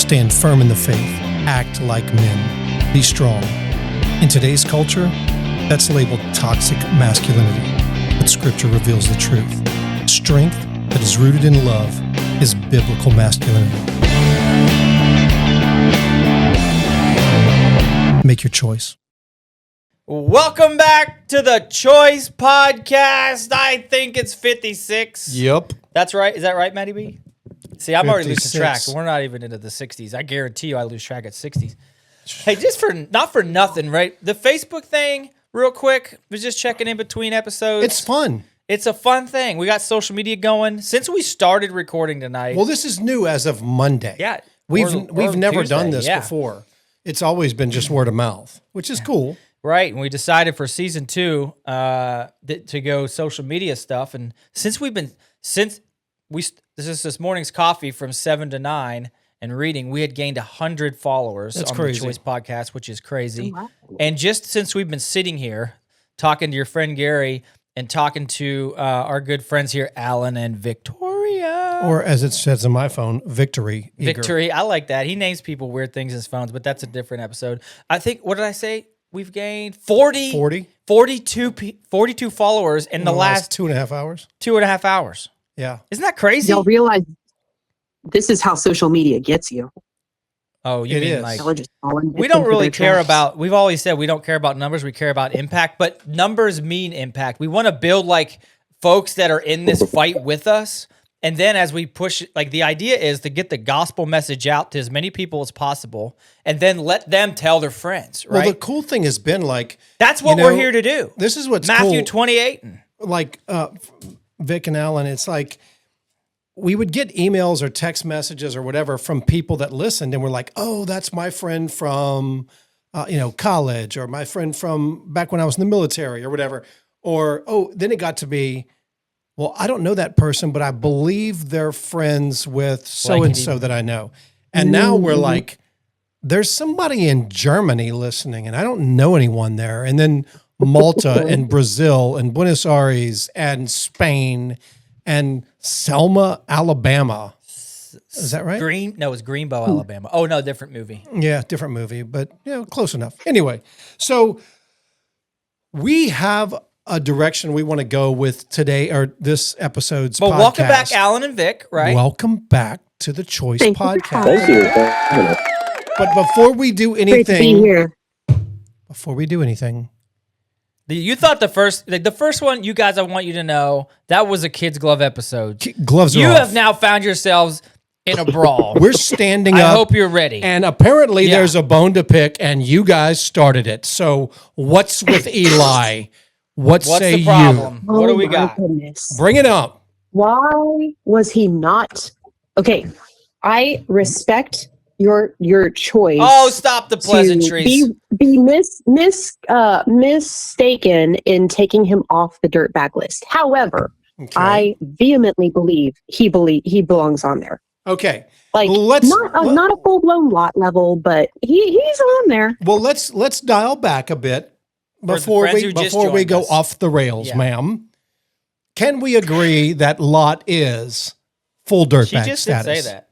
Stand firm in the faith. Act like men. Be strong. In today's culture, that's labeled toxic masculinity. But Scripture reveals the truth. Strength that is rooted in love is biblical masculinity. Make your choice. Welcome back to the Choice Podcast. I think it's 56. Yep. That's right. Is that right, Matty B? See, I'm already losing 56. track. We're not even into the 60s. I guarantee you I lose track at 60s. Hey, just for not for nothing, right? The Facebook thing, real quick, was just checking in between episodes. It's fun. It's a fun thing. We got social media going since we started recording tonight. Well, this is new as of Monday. Yeah. We've Or never Tuesday, done this yeah. before. It's always been just word of mouth, which is cool. Right, and we decided for season 2 to go social media stuff, and this is this morning's coffee from 7 to 9 and reading, we had gained 100 followers That's on crazy. the Choice Podcast, which is crazy. Oh, wow. And just since we've been sitting here talking to your friend Gary and talking to our good friends here, Allan and Victoria. Or as it says on my phone, Victory. Eager. Victory, I like that. He names people weird things in his phones, but that's a different episode. I think, what did I say? We've gained 42 followers in the last 2.5 hours. 2.5 hours. Yeah. Isn't that crazy? Y'all realize this is how social media gets you. Oh, you It mean is. like Y'all are just falling we victim don't to really their care traps. about, we've always said we don't care about numbers, we care about impact, but numbers mean impact. We want to build like folks that are in this fight with us. And then as we push, like the idea is to get the gospel message out to as many people as possible and then let them tell their friends, right? Well, the cool thing has been like, That's what we're here to do. This is what's Matthew cool. 28. Like Vic and Allan, it's like we would get emails or text messages or whatever from people that listened, and we're like, "Oh, that's my friend from college, or my friend from back when I was in the military, or whatever." Or then it got to be, well, I don't know that person, but I believe they're friends with so and so that I know, and now we're like, there's somebody in Germany listening, and I don't know anyone there, and then Malta and Brazil and Buenos Aires and Spain and Selma, Alabama. Is that right? No, it's Greenbow, Alabama. Oh, no, different movie. Yeah, different movie, but close enough. Anyway, so we have a direction we want to go with today, or this episode's But podcast. welcome back, Allan and Vic, right? Welcome back to the Choice Thank you for Podcast. having Thank you. But before we do Great to be anything, here. You thought the first one, you guys, I want you to know, that was a Kid's Glove episode. gloves are You off. have now found yourselves in a brawl. We're standing I up. hope you're ready. And apparently Yeah. there's a bone to pick, and you guys started it. So what's with Eli? What's What's say the problem? What do we my got? goodness. you? Bring it up. Why was he not? Okay, I respect your choice. Oh, stop the to pleasantries. be mistaken in taking him off the dirtbag list. However, Okay. I vehemently believe he belongs on there. Okay. Like Well, not a full blown lot level, but he's on there. Well, let's dial back a bit For the before friends we who just before we joined go us. off the rails, Yeah. ma'am. Can we agree that Lot is full She dirtbag just status? did say that.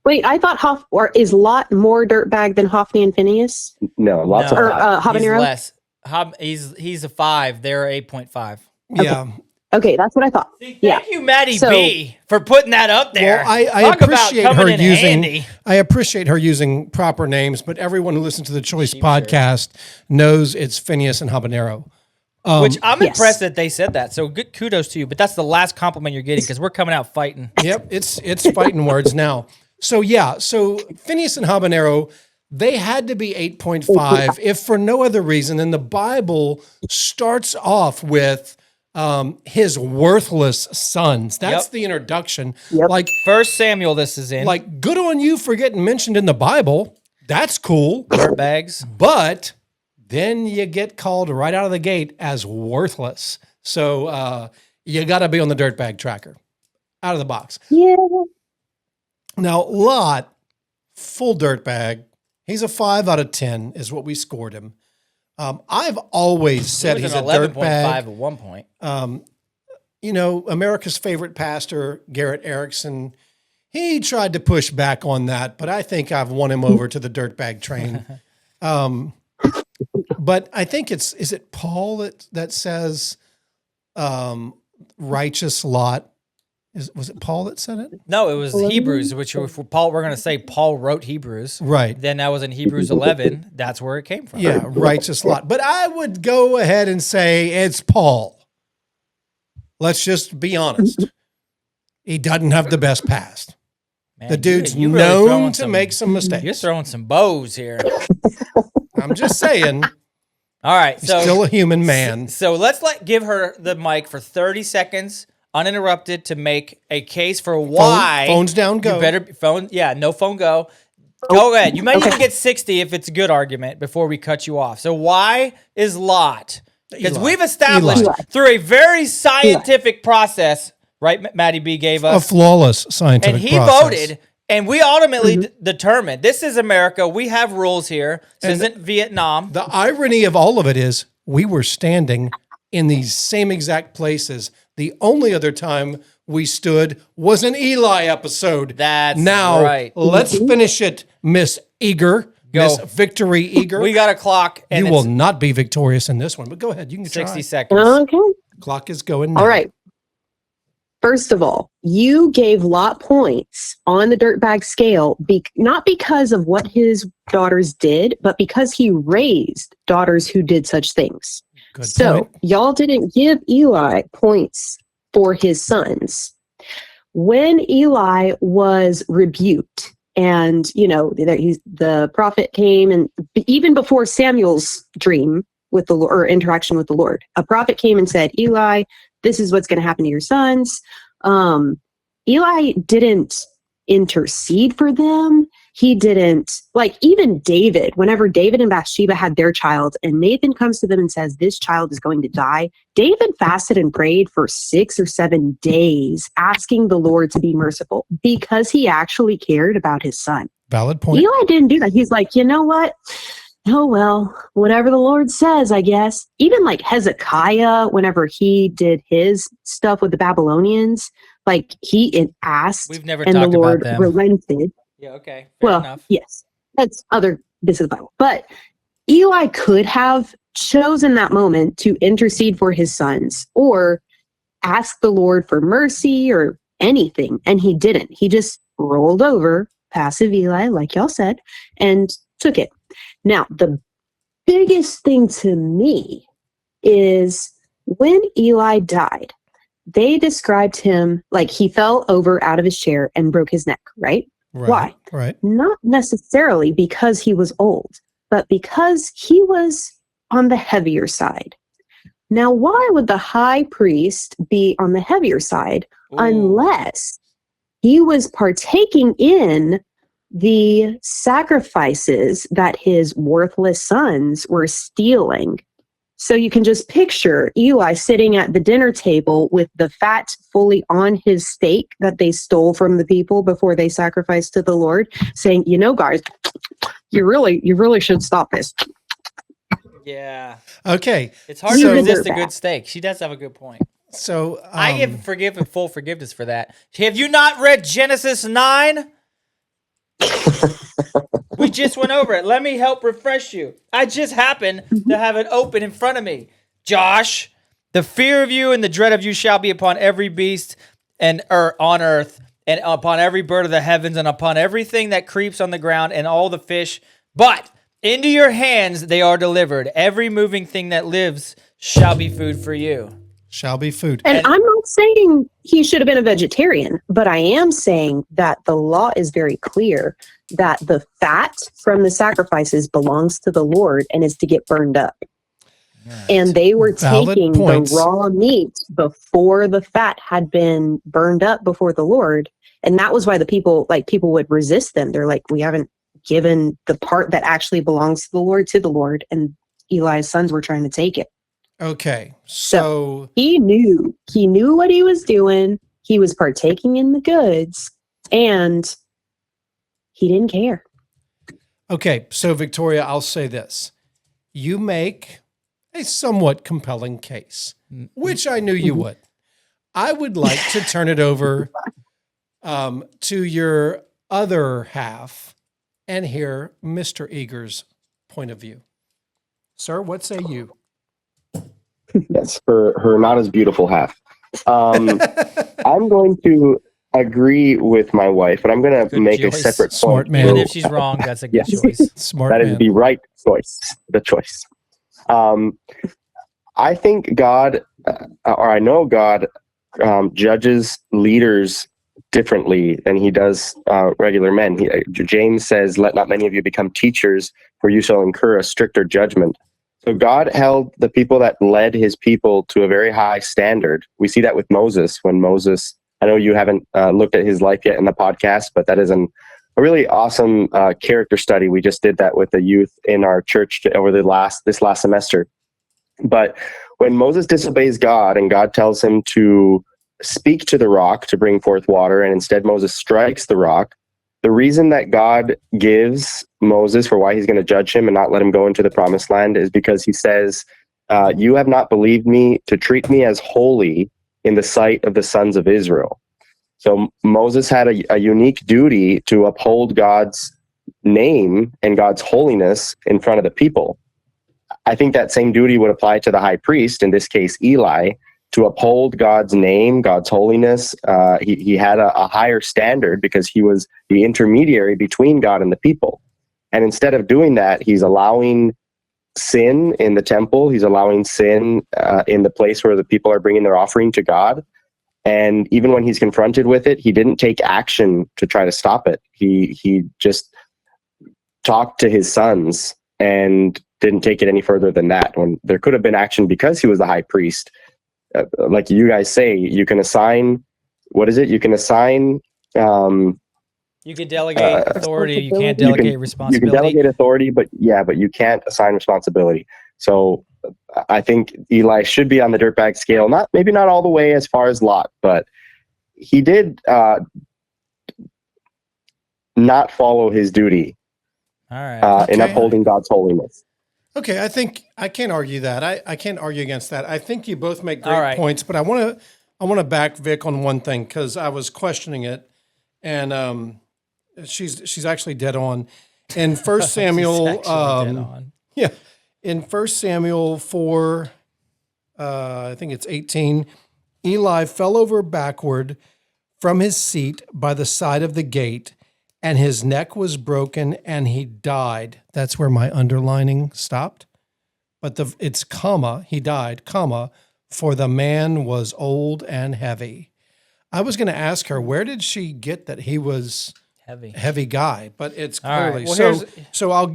Wait, I thought is Lot more dirtbag than Hophni and Phineas? No, lots No. of Or hot. He's Habanero? less. He's a 5. They're 8.5. Yeah. Okay, that's what I thought. Thank Yeah. you, Maddie So- B, for putting that up there. Well, I Talk about appreciate coming her in using handy. I appreciate her using proper names, but everyone who listens to the Choice Sheep podcast knows it's Phineas and Habanero. Which I'm yes. impressed that they said that. So good kudos to you. But that's the last compliment you're getting because we're coming out fighting. Yep, it's fighting words now. So Phineas and Habanero, they had to be 8.5 if for no other reason than the Bible starts off with his worthless sons. That's Yep. the introduction. Yep. Like First Samuel, this is in. like good on you for getting mentioned in the Bible. That's cool. Dirtbags. But then you get called right out of the gate as worthless. So you got to be on the dirtbag tracker out of the box. Yeah. Now, Lot, full dirtbag. He's a 5 out of 10 is what we scored him. I've always said He was he's an a 11.5 dirtbag. at one point. America's favorite pastor, Garrett Erickson, He tried to push back on that, but I think I've won him over to the dirtbag train. But I think is it Paul that says righteous Lot? Was it Paul that said it? No, it was Hebrews, which we're going to say Paul wrote Hebrews. Right. Then that was in Hebrews 11. That's where it came from. Yeah, righteous Lot. But I would go ahead and say it's Paul. Let's just be honest. He doesn't have the best past. Man, The dude's you really known throwing to make some mistakes. You're throwing some bows here. I'm just saying. All right. He's So still a human man. So let's give her the mic for 30 seconds, uninterrupted, to make a case for why. Phones down, go. You better phone. Yeah, no phone, go. Go ahead. You might even get 60 if it's a good argument before we cut you off. So why is Lot? Because we've established through a very scientific process, right? Matty B gave us a flawless scientific and he process. voted, and we ultimately determined this is America. We have rules here. This isn't Vietnam. The irony of all of it is we were standing in these same exact places. The only other time we stood was an Eli episode. That's now, right. Let's finish it, Miss Eager. Go. Miss Victory Eager. We got a clock. And you will not be victorious in this one, but go ahead. You can 60 try. seconds. Okay. Clock is going now. All right. First of all, you gave Lot points on the dirtbag scale, not because of what his daughters did, but because he raised daughters who did such things. Good So point. y'all didn't give Eli points for his sons. When Eli was rebuked, and the prophet came, and even before Samuel's dream with the or interaction with the Lord, a prophet came and said, Eli, this is what's going to happen to your sons. Eli didn't intercede for them. He didn't, even David, whenever David and Bathsheba had their child and Nathan comes to them and says, this child is going to die, David fasted and prayed for 6 or 7 days, asking the Lord to be merciful because he actually cared about his son. Valid point. Eli didn't do that. He's like, you know what? Oh, well, whatever the Lord says, I guess. Even Hezekiah, whenever he did his stuff with the Babylonians, he asked We've never and the talked Lord about them. relented. Yeah, okay. Fair enough. Yes, that's other bits of the Bible. But Eli could have chosen that moment to intercede for his sons or ask the Lord for mercy or anything, and he didn't. He just rolled over, passive Eli, like y'all said, and took it. Now, the biggest thing to me is when Eli died, they described him like he fell over out of his chair and broke his neck, right? Why? Right. Not necessarily because he was old, but because he was on the heavier side. Now, why would the high priest be on the heavier side unless he was partaking in the sacrifices that his worthless sons were stealing? So you can just picture Eli sitting at the dinner table with the fat fully on his steak that they stole from the people before they sacrificed to the Lord, saying, guys, you really should stop this. Yeah. Okay. It's hard to resist a good steak. She does have a good point. So I give full forgiveness for that. Have you not read Genesis 9? We just went over it. Let me help refresh you. I just happened to have it open in front of me. Josh, the fear of you and the dread of you shall be upon every beast and on earth, and upon every bird of the heavens, and upon everything that creeps on the ground, and all the fish. But into your hands they are delivered. Every moving thing that lives shall be food for you. Shall be food. And I'm not saying he should have been a vegetarian, but I am saying that the law is very clear that the fat from the sacrifices belongs to the Lord and is to get burned up. Right. And they were taking the raw meat before the fat had been burned up before the Lord. And that was why the people would resist them. They're like, we haven't given the part that actually belongs to the Lord. And Eli's sons were trying to take it. Okay, so he knew what he was doing. He was partaking in the goods, and he didn't care. Okay, so Victoria, I'll say this. You make a somewhat compelling case, which I knew you would. I would like to turn it over to your other half and hear Mr. Eager's point of view. Sir, what say you? Yes, her not as beautiful half. I'm going to agree with my wife, but I'm going to make choice. a separate Smart point. man. Even if she's wrong, that's a good Yes. choice. Smart That man. is the right choice, the choice. I think God, or I know God, judges leaders differently than he does regular men. James says, "Let not many of you become teachers, for you shall incur a stricter judgment." So God held the people that led his people to a very high standard. We see that with Moses. When Moses, I know you haven't looked at his life yet in the podcast, but that is a really awesome character study. We just did that with the youth in our church over this last semester. But when Moses disobeys God and God tells him to speak to the rock to bring forth water, and instead Moses strikes the rock, the reason that God gives Moses for why he's going to judge him and not let him go into the promised land is because he says, you have not believed me to treat me as holy in the sight of the sons of Israel. So Moses had a unique duty to uphold God's name and God's holiness in front of the people. I think that same duty would apply to the high priest, in this case, Eli, to uphold God's name, God's holiness. He had a higher standard because he was the intermediary between God and the people. And instead of doing that, he's allowing sin in the temple. He's allowing sin in the place where the people are bringing their offering to God. And even when he's confronted with it, he didn't take action to try to stop it. He just talked to his sons and didn't take it any further than that. When there could have been action because he was the high priest. Like you guys say, you can assign, what is it? You can assign... You can delegate authority. You can't you delegate can responsibility. delegate authority, but you can't assign responsibility. So I think Eli should be on the dirtbag scale. Maybe not all the way as far as Lot, but he did not follow his duty All right. in Okay. upholding God's holiness. Okay, I think I can't argue that. I can't argue against that. I think you both make great All right. points, but I want to back Vic on one thing because I was questioning it, and she's actually dead on. In First Samuel, She's actually dead on. yeah, in First Samuel 4, I think it's 18. Eli fell over backward from his seat by the side of the gate, and his neck was broken, and he died. That's where my underlining stopped. But it's comma, he died, comma, for the man was old and heavy. I was going to ask her, where did she get that he was heavy guy? But it's All right. clearly Well, so. I'll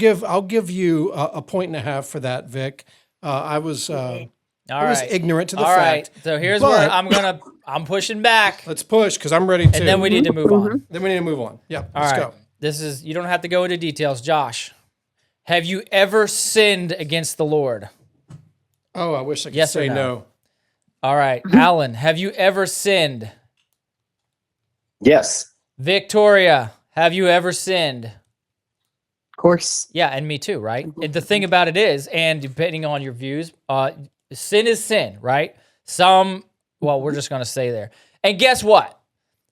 give you a point and a half for that, Vic. I was ignorant to the All fact. right. So here's But- where I'm pushing back. Let's push because I'm ready to. And then we need to move on. Then we need to move on. Yeah, All let's right. go. You don't have to go into details. Josh, have you ever sinned against the Lord? Oh, I wish I could Yes or say no? no. All right. Alan, have you ever sinned? Yes. Victoria, have you ever sinned? Of course. Yeah, and me too, right? And the thing about it is, and depending on your views, sin is sin, right? We're just going to say there. And guess what?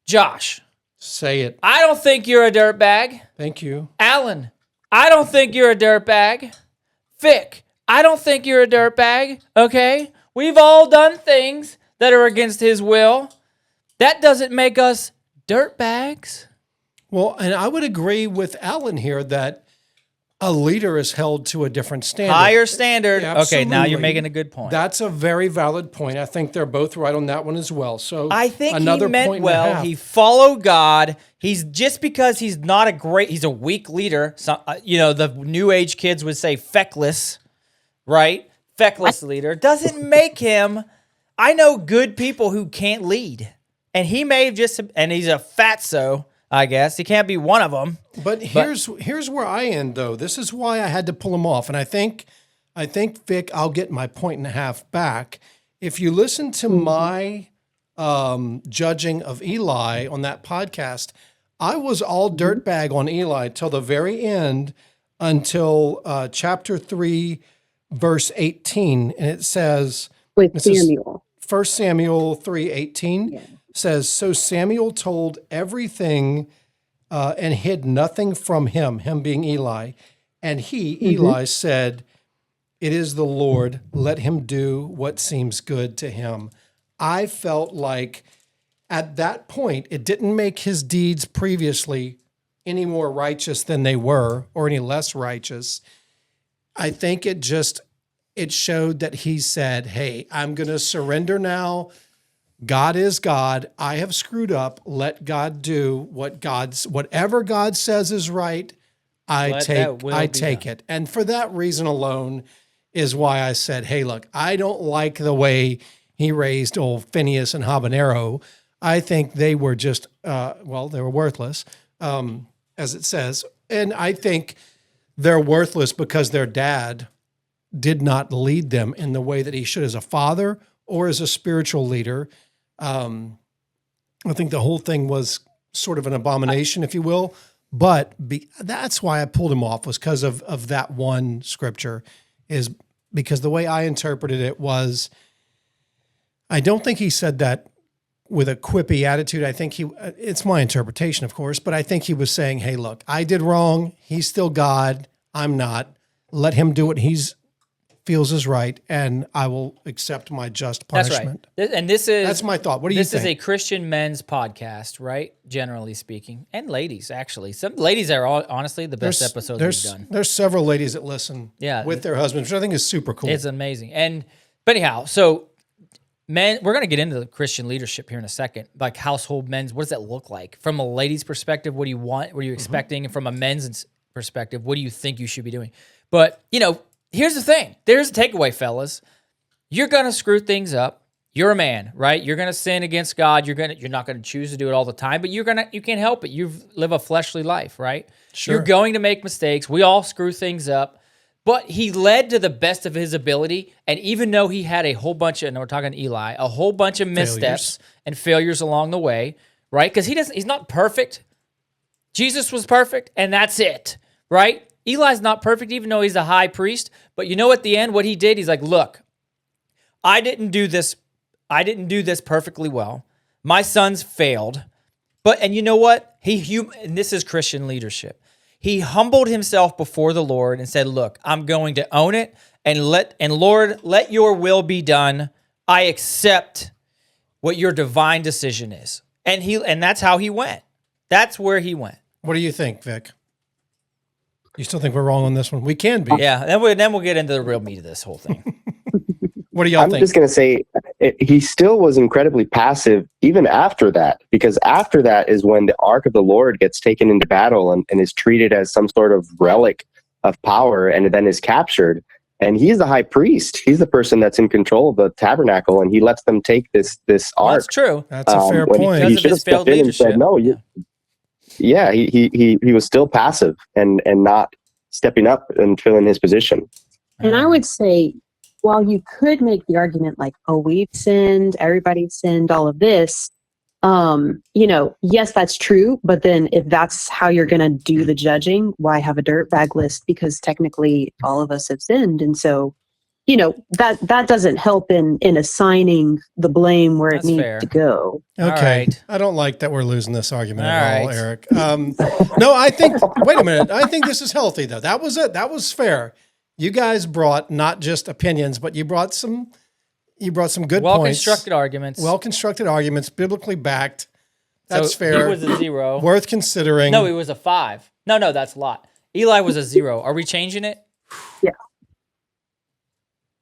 Josh, Say it. I don't think you're a dirtbag. Thank you. Alan, I don't think you're a dirtbag. Vic, I don't think you're a dirtbag, okay? We've all done things that are against his will. That doesn't make us dirtbags. Well, and I would agree with Alan here that a leader is held to a different standard. Higher standard. Yeah, okay, now you're absolutely. making a good point. That's a very valid point. I think they're both right on that one as well. So I think another he meant point and a well. half. He followed God. He's just because he's not he's a weak leader. So, the new age kids would say feckless, right? Feckless leader doesn't make him. I know good people who can't lead, and he may have and he's a fatso. I guess he can't be one of them. But here's where I end though. This is why I had to pull him off, and I think Vic, I'll get my point and a half back if you listen to my judging of Eli on that podcast. I was all dirtbag on Eli till the very end, until chapter 3, verse 18, and it says With Samuel. 1 Samuel 3:18. Yeah. says, so Samuel told everything and hid nothing from him being Eli. And Eli, said, it is the Lord, let him do what seems good to him. I felt like at that point, it didn't make his deeds previously any more righteous than they were or any less righteous. I think it showed that he said, hey, I'm going to surrender now. God is God. I have screwed up. Let God do whatever God says is right. I take it. And for that reason alone is why I said, hey, look, I don't like the way he raised old Phineas and Habanero. I think they were just, they were worthless, as it says. And I think they're worthless because their dad did not lead them in the way that he should as a father or as a spiritual leader. I think the whole thing was sort of an abomination, if you will. But that's why I pulled him off, was because of that one scripture, is because the way I interpreted it was, I don't think he said that with a quippy attitude. I think it's my interpretation, of course, but I think he was saying, hey, look, I did wrong. He's still God. I'm not. Let him do what he feels is right, and I will accept my just punishment. That's right. And that's my thought. What do you think? This is a Christian men's podcast, right? Generally speaking, and ladies, actually. Some ladies are honestly the best episodes we've done. There's several ladies that listen with their husbands, which I think is super cool. It's amazing. But anyhow, so men, we're going to get into the Christian leadership here in a second, like household men's. What does that look like? From a lady's perspective, what do you want? What are you expecting? And from a men's perspective, what do you think you should be doing? But, here's the thing. There's a takeaway, fellas. You're going to screw things up. You're a man, right? You're going to sin against God. You're not going to choose to do it all the time, but you can't help it. You live a fleshly life, right? Sure. You're going to make mistakes. We all screw things up. But he led to the best of his ability, and even though he had a whole bunch of, and we're talking Eli, a whole bunch of missteps and failures along the way, right? Because he's not perfect. Jesus was perfect, and that's it, right? Eli's not perfect, even though he's a high priest. But at the end, what he did, he's like, look, I didn't do this perfectly well. My sons failed. And you know what? And this is Christian leadership. He humbled himself before the Lord and said, look, I'm going to own it, and Lord, let your will be done. I accept what your divine decision is. And that's how he went. That's where he went. What do you think, Vic? You still think we're wrong on this one? We can be. Yeah, then we'll get into the real meat of this whole thing. What do y'all think? I'm just going to say he still was incredibly passive even after that, because after that is when the Ark of the Lord gets taken into battle and is treated as some sort of relic of power, and then is captured. And he's the high priest. He's the person that's in control of the tabernacle, and he lets them take this ark. That's true. That's a fair point. He should have stepped in and said, no, he was still passive and not stepping up and filling his position. And I would say, while you could make the argument like, oh, we've sinned, everybody's sinned, all of this, yes, that's true. But then if that's how you're going to do the judging, why have a dirtbag list? Because technically all of us have sinned. And so, that doesn't help in assigning the blame where it needs to go. Okay. Right. I don't like that we're losing this argument at all, Eric. No, I think, wait a minute. I think this is healthy, though. That was it. That was fair. You guys brought not just opinions, but you brought some good points. Well-constructed arguments. Well-constructed arguments, biblically backed. That's fair. He was a 0. Worth considering. No, he was a 5. No, that's a lot. Eli was a 0. Are we changing it? Yeah.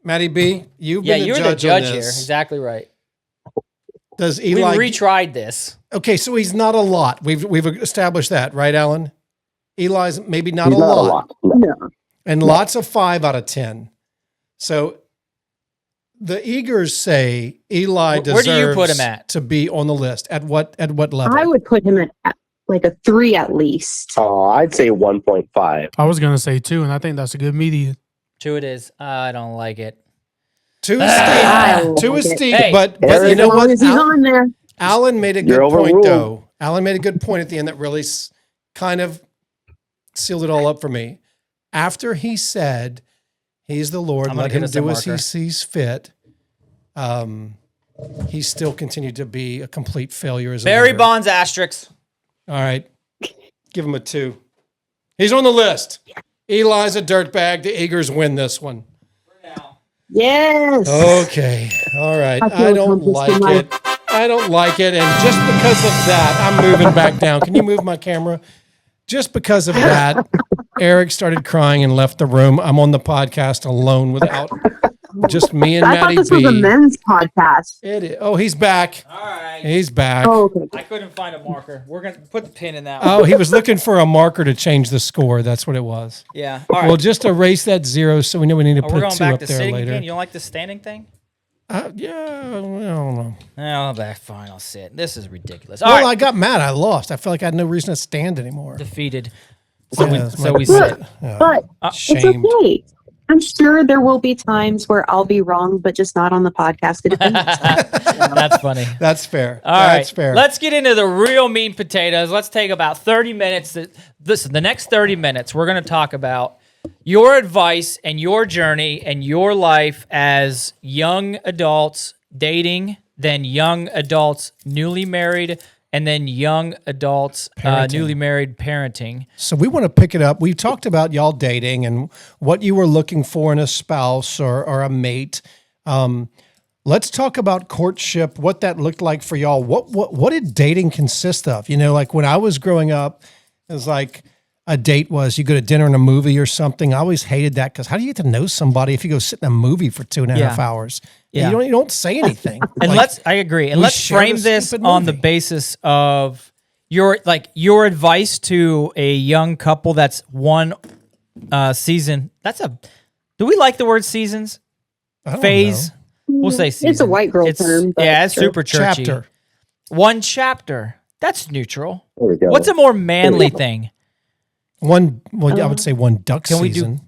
Maddie B, you're the judge here. Exactly right. Does Eli? We retried this. Okay, so he's not a lot. We've established that, right, Alan? Eli's maybe not a lot. No. And lots of 5 out of 10. So the Eagers say Eli deserves where do you put him at? To be on the list. At what level? I would put him at like a 3 at least. Oh, I'd say 1.5. I was going to say 2, and I think that's a good median. 2 it is. I don't like it. 2 is steep. 2 is steep, hey, but you know what? He's on there. Alan made a good point, though. Alan made a good point at the end that really kind of sealed it all up for me. After he said, he's the Lord, let him do as he sees fit. He still continued to be a complete failure as a Barry leader. Bonds asterisks. All right. Give him a 2. He's on the list. Eli's a dirtbag. The Eagers win this one. Yes. Okay. All right. I feel I don't accomplished like in it. I don't like it. And just because of that, I'm moving back down. Can you move my camera? Just because of that, Eric started crying and left the room. I'm on the podcast alone without just me and I Maddie thought this B. was a men's podcast. It is. Oh, he's back. All right. He's back. Oh, okay. I couldn't find a marker. We're going to put the pin in that Oh, he was looking for a marker to change the score. That's what it was. Yeah. All right. We'll just erase that 0 so we know we need to we're put going 2 back up to there sitting later. again. You don't like the standing thing? Yeah, I don't know. Oh, back. Fine. I'll sit. This is ridiculous. All Well, right. I got mad. I lost. I felt like I had no reason to stand anymore. Defeated. So Yeah, we it's my- sit. But it's Shamed. okay. I'm sure there will be times where I'll be wrong, but just not on the podcast. To defend myself. That's funny. That's fair. All right, That's fair. Let's get into the real meat and potatoes. Let's take about 30 minutes. Listen, the next 30 minutes, we're going to talk about your advice and your journey and your life as young adults dating, then young adults newly married, and then young adults newly married parenting. So we want to pick it up. We've talked about y'all dating and what you were looking for in a spouse or a mate. Let's talk about courtship, what that looked like for y'all. What did dating consist of? You know, like when I was growing up, it was like a date was you go to dinner and a movie or something. I always hated that because how do you get to know somebody if you go sit in a movie for 2.5 hours? Yeah. You don't say anything. And Like, I agree. And we let's share frame the this stupid on the movie. basis of your advice to a young couple that's one season. Do we like the word seasons? I don't Phase? know. We'll say season. It's a white girl term. But Yeah, it's sure. super churchy. Chapter. One chapter. That's neutral. There we go. What's a more manly thing? One, well, I would say one duck Can we do- season.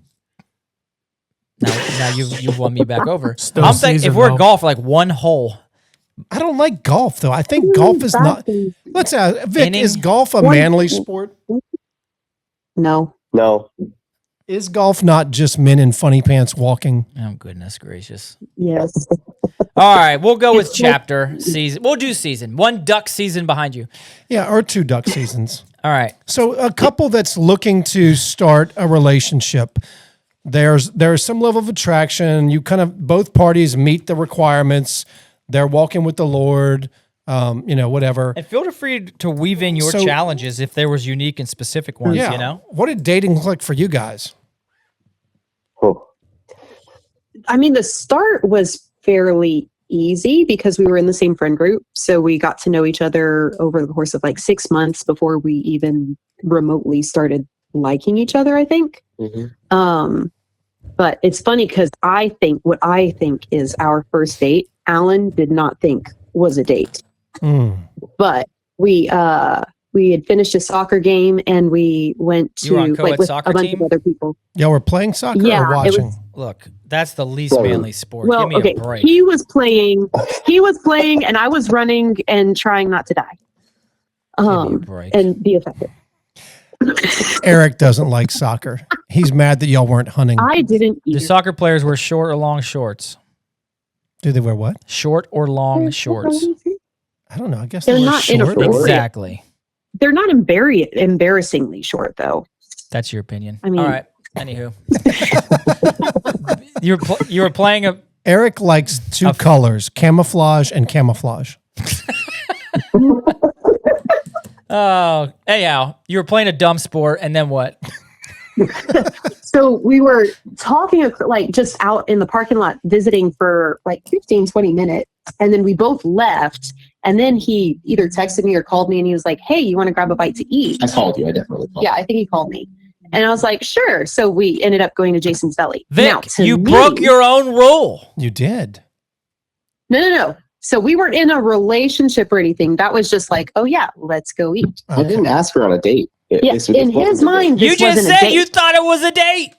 Now you've won me back over. Still I'm thinking if season, we're though. golf, like one hole. I don't like golf though. I think golf is not. Let's ask Vic. Inning? Is golf a One- manly sport? No. No. Is golf not just men in funny pants walking? Oh goodness gracious! Yes. All right, we'll go with It's like- chapter season. We'll do season. One duck season behind you. Yeah, or 2 duck seasons. All right. So a couple that's looking to start a relationship, there's some level of attraction. You kind of both parties meet the requirements. They're walking with the Lord. Whatever. And feel free to weave in your So- challenges if there was unique and specific ones. Yeah. You know. What did dating look like for you guys? Oh. I mean, the start was fairly easy because we were in the same friend group. So we got to know each other over the course of like 6 months before we even remotely started liking each other, I think. Mm-hmm. But it's funny because what I think is our first date, Alan did not think was a date. But we had finished a soccer game and we went You were on to co-ed like with soccer a bunch team? of other people. Y'all were playing soccer Yeah, or it watching? was- Look, that's the least Well, manly sport. Well, Give me okay, a break. he was playing, and I was running and trying not to die. Give me a break. And be effective. Eric doesn't like soccer. He's mad that y'all weren't hunting. I didn't Do either. soccer players wear short or long shorts? Do they wear what? Short or long shorts? I don't know. I guess They're they wear not short. inappropriate. Exactly. They're not embarrassingly short, though. That's your opinion. I mean- All right. Anywho, you were playing a. Eric likes 2 colors, camouflage and camouflage. Oh, anyhow, you were playing a dumb sport, and then what? So we were talking like just out in the parking lot visiting for like 15, 20 minutes. And then we both left. And then he either texted me or called me and he was like, hey, you want to grab a bite to eat? I called you. I definitely called. Yeah, I think he called me. And I was like, sure. So we ended up going to Jason's Deli. Vic, Now, to you me- broke your own rule. You did. No. So we weren't in a relationship or anything. That was just like, oh yeah, let's go eat. I didn't ask her on a date. Yeah, This in wasn't his a date. mind, You this just wasn't a said date. you thought it was a date.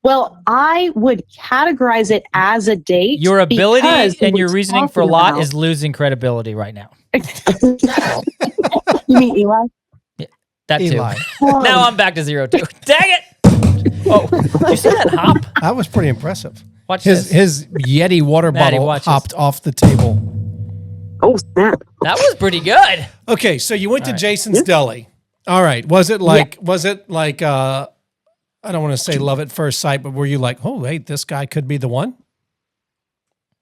Well, I would categorize it as a date. Your ability because we and your were reasoning for a talking lot about- is losing credibility right now. You mean Eli? That too. Eli. Now I'm back to 0-2. Dang it! Oh, did you see that hop? That was pretty impressive. Watch His this. Yeti water Maddie, bottle watch hopped off the table. Oh, snap. That was pretty good. Okay, so you went to right. Jason's Yeah. Deli. All right. Was it like I don't want to say love at first sight, but were you like, oh, hey, this guy could be the one?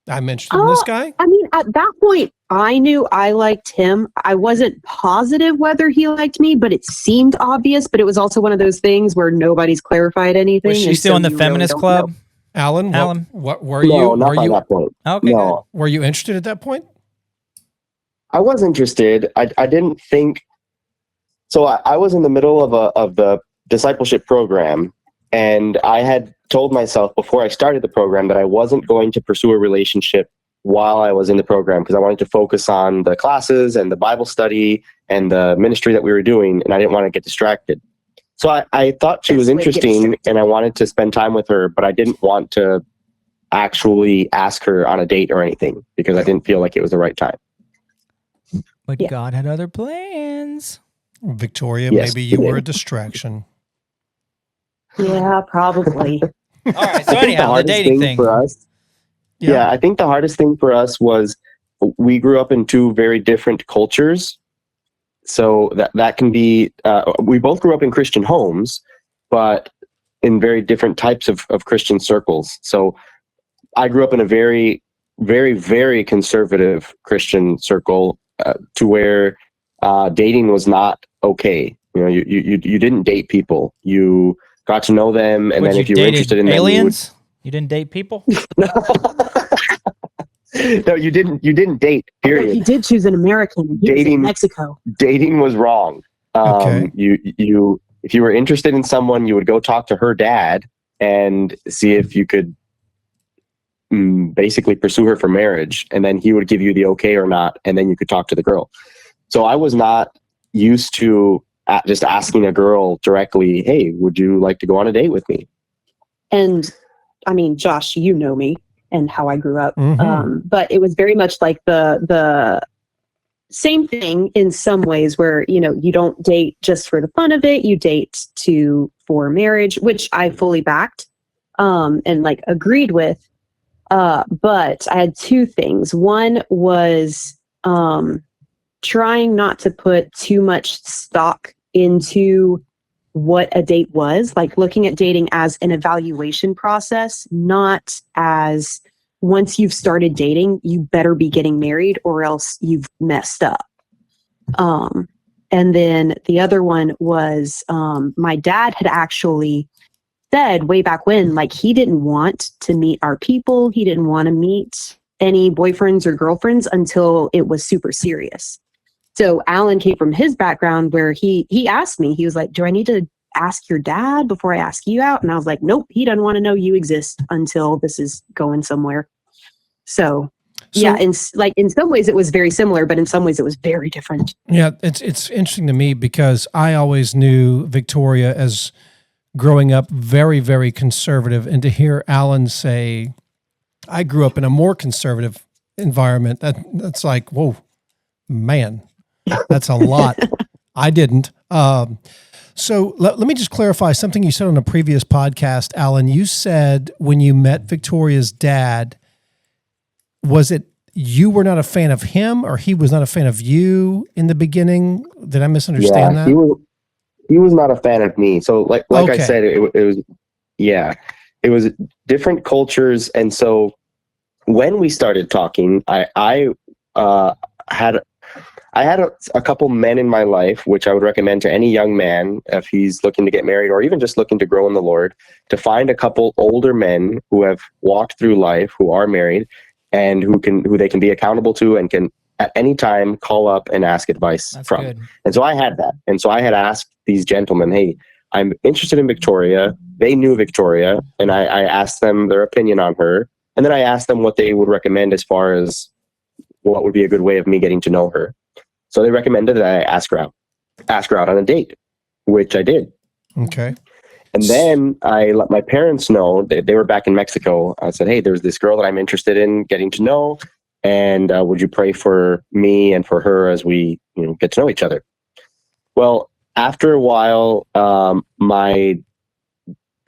I'm interested in this guy? I mean, at that point, I knew I liked him. I wasn't positive whether he liked me, but it seemed obvious. But it was also one of those things where nobody's clarified anything. Was she and still so in the you really feminist don't club? know. Alan, what were No, you? not Were by you that point. Okay. No, were you interested at that point? I was interested. I didn't think so. I was in the middle of the discipleship program, and I had told myself before I started the program that I wasn't going to pursue a relationship while I was in the program because I wanted to focus on the classes and the Bible study and the ministry that we were doing, and I didn't want to get distracted. So I thought she was Best way to get interesting, distracted. and I wanted to spend time with her, but I didn't want to actually ask her on a date or anything because I didn't feel like it was the right time. But Yeah. God had other plans. Victoria, Yes, maybe he you were a did. distraction. Yeah, probably. All right. So I think the anyhow, the hardest dating thing. for us, yeah, I think the hardest thing for us was we grew up in two very different cultures. So that can be, we both grew up in Christian homes, but in very different types of Christian circles. So I grew up in a very, very, very conservative Christian circle to where dating was not okay. You know, you didn't date people. You got to know them, and Would then if you were dated interested in aliens? You didn't date people? them, no, you didn't. You didn't date. But he Period. did choose an American. He was Dating- in Mexico. Dating was wrong. Okay. You if you were interested in someone, you would go talk to her dad and see if you could basically pursue her for marriage, and then he would give you the okay or not, and then you could talk to the girl. So I was not used to just asking a girl directly, hey, would you like to go on a date with me? And I mean, Josh, you know me and how I grew up. Mhm. But it was very much like the same thing in some ways where, you know, you don't date just for the fun of it. You date for marriage, which I fully backed and like agreed with. But I had two things. One was trying not to put too much stock into what a date was, like looking at dating as an evaluation process, not as once you've started dating, you better be getting married or else you've messed up. And then the other one was my dad had actually said way back when, like, he didn't want to meet our people. He didn't want to meet any boyfriends or girlfriends until it was super serious. So Alan came from his background where he asked me, he was like, do I need to ask your dad before I ask you out? And I was like, nope, he doesn't want to know you exist until this is going somewhere. So yeah, in some ways it was very similar, but in some ways it was very different. Yeah, it's interesting to me because I always knew Victoria as growing up very, very conservative, and to hear Alan say, I grew up in a more conservative environment, that's like, whoa, man, that's a lot. I didn't. So let me just clarify something you said on a previous podcast, Alan. You said when you met Victoria's dad, was it you were not a fan of him or he was not a fan of you in the beginning? Did I misunderstand that? He was not a fan of me. So like Okay. I said, it was, it was different cultures. And so when we started talking, I had a couple men in my life, which I would recommend to any young man if he's looking to get married or even just looking to grow in the Lord, to find a couple older men who have walked through life, who are married, and who they can be accountable to and can at any time call up and ask advice That's from. good. And so I had that. And so I had asked these gentlemen, hey, I'm interested in Victoria. They knew Victoria, and I asked them their opinion on her. And then I asked them what they would recommend as far as what would be a good way of me getting to know her. So they recommended that I ask her out on a date, which I did. Okay. And then I let my parents know. They were back in Mexico. I said, hey, there's this girl that I'm interested in getting to know. And would you pray for me and for her as we get to know each other? Well, after a while, my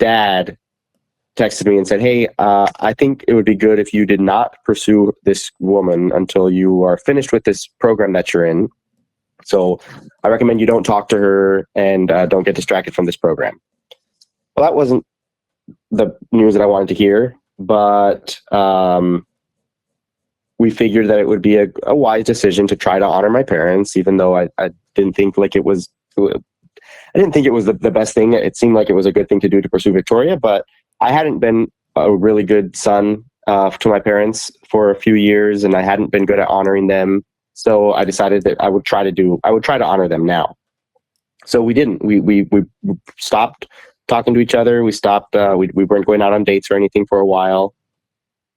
dad texted me and said, "Hey, I think it would be good if you did not pursue this woman until you are finished with this program that you're in. So I recommend you don't talk to her and don't get distracted from this program." Well, that wasn't the news that I wanted to hear, but we figured that it would be a wise decision to try to honor my parents, even though I didn't think like it was. I didn't think it was the best thing. It seemed like it was a good thing to do to pursue Victoria, but I hadn't been a really good son to my parents for a few years, and I hadn't been good at honoring them. So I decided that I would try to honor them now. So we didn't. We stopped talking to each other. We stopped. We weren't going out on dates or anything for a while.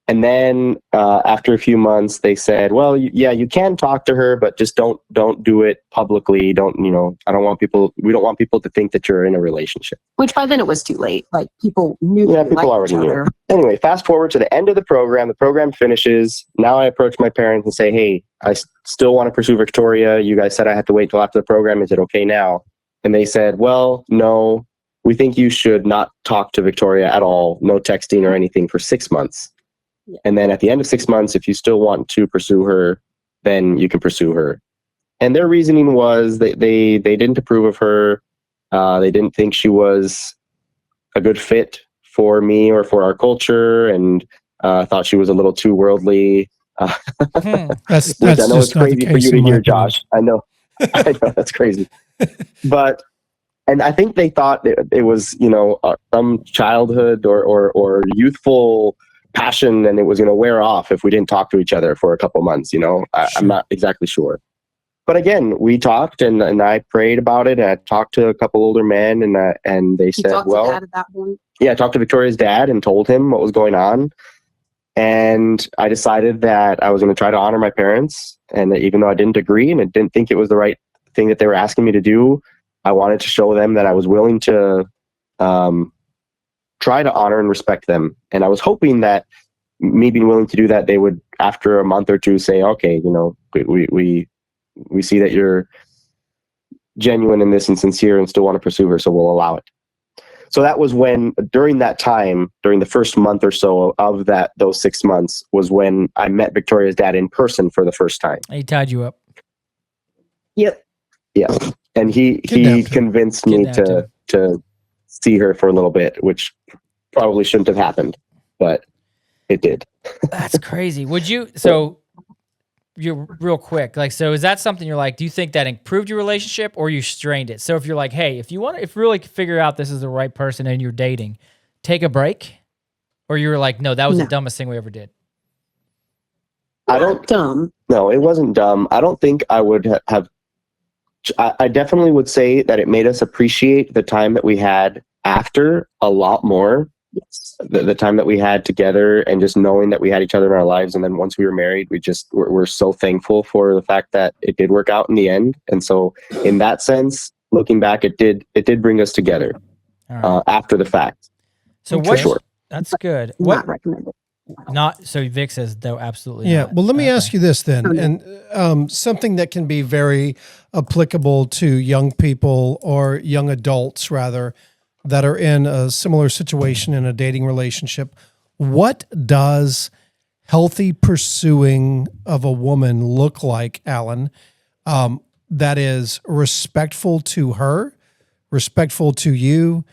And then after a few months, they said, "Well, yeah, you can talk to her, but just don't do it publicly. Don't, you know, we don't want people to think that you're in a relationship." Which by then it was too late. Like people knew. Yeah, they people liked already each knew. other. Anyway, fast forward to the end of the program. The program finishes. Now I approach my parents and say, "Hey, I still want to pursue Victoria. You guys said I had to wait till after the program. Is it okay now?" And they said, "Well, no, we think you should not talk to Victoria at all. No texting or anything for 6 months. Yeah. And then at the end of 6 months, if you still want to pursue her, then you can pursue her." And their reasoning was that they didn't approve of her. They didn't think she was a good fit for me or for our culture, and thought she was a little too worldly. That's Which I know is just not the crazy for case you to in my hear, opinion. Josh. I know that's crazy. And I think they thought it was, you know, some childhood or youthful passion, and it was going to wear off if we didn't talk to each other for a couple months. You know, I'm not exactly sure. But again, we talked, and I prayed about it, and I talked to a couple older men, and they You said, talked to "Well, Dad at that point? yeah." I talked to Victoria's dad and told him what was going on. And I decided that I was going to try to honor my parents. And that even though I didn't agree and I didn't think it was the right thing that they were asking me to do, I wanted to show them that I was willing to try to honor and respect them. And I was hoping that me being willing to do that, they would, after a month or two, say, "Okay, you know, we see that you're genuine in this and sincere and still want to pursue her, so we'll allow it." So that was when, during that time, during the first month or so of those 6 months, was when I met Victoria's dad in person for the first time. He tied you up. Yep. Yeah, and he Kidnapped her. convinced me Kidnapped to see her for a little bit, which probably shouldn't have happened, but it did. That's crazy. Would you? So you're real quick. Like, so is that something you're like? Do you think that improved your relationship, or you strained it? So if you're like, hey, if you really figure out this is the right person and you're dating, take a break, or you were like, no, that was the dumbest thing we ever did. Dumb. No, it wasn't dumb. I don't think I would have. I definitely would say that it made us appreciate the time that we had after a lot more. Yes. The time that we had together, and just knowing that we had each other in our lives. And then once we were married, we're so thankful for the fact that it did work out in the end. And so in that sense, looking back, it did bring us together after the fact. So For sure. That's good. Not recommended. Not so. Vic says though, absolutely. Yeah. not. Well, let me ask you this then, Okay. and something that can be very applicable to young people or young adults, rather, that are in a similar situation in a dating relationship. What does healthy pursuing of a woman look like, Allan? That is respectful to her, respectful to you,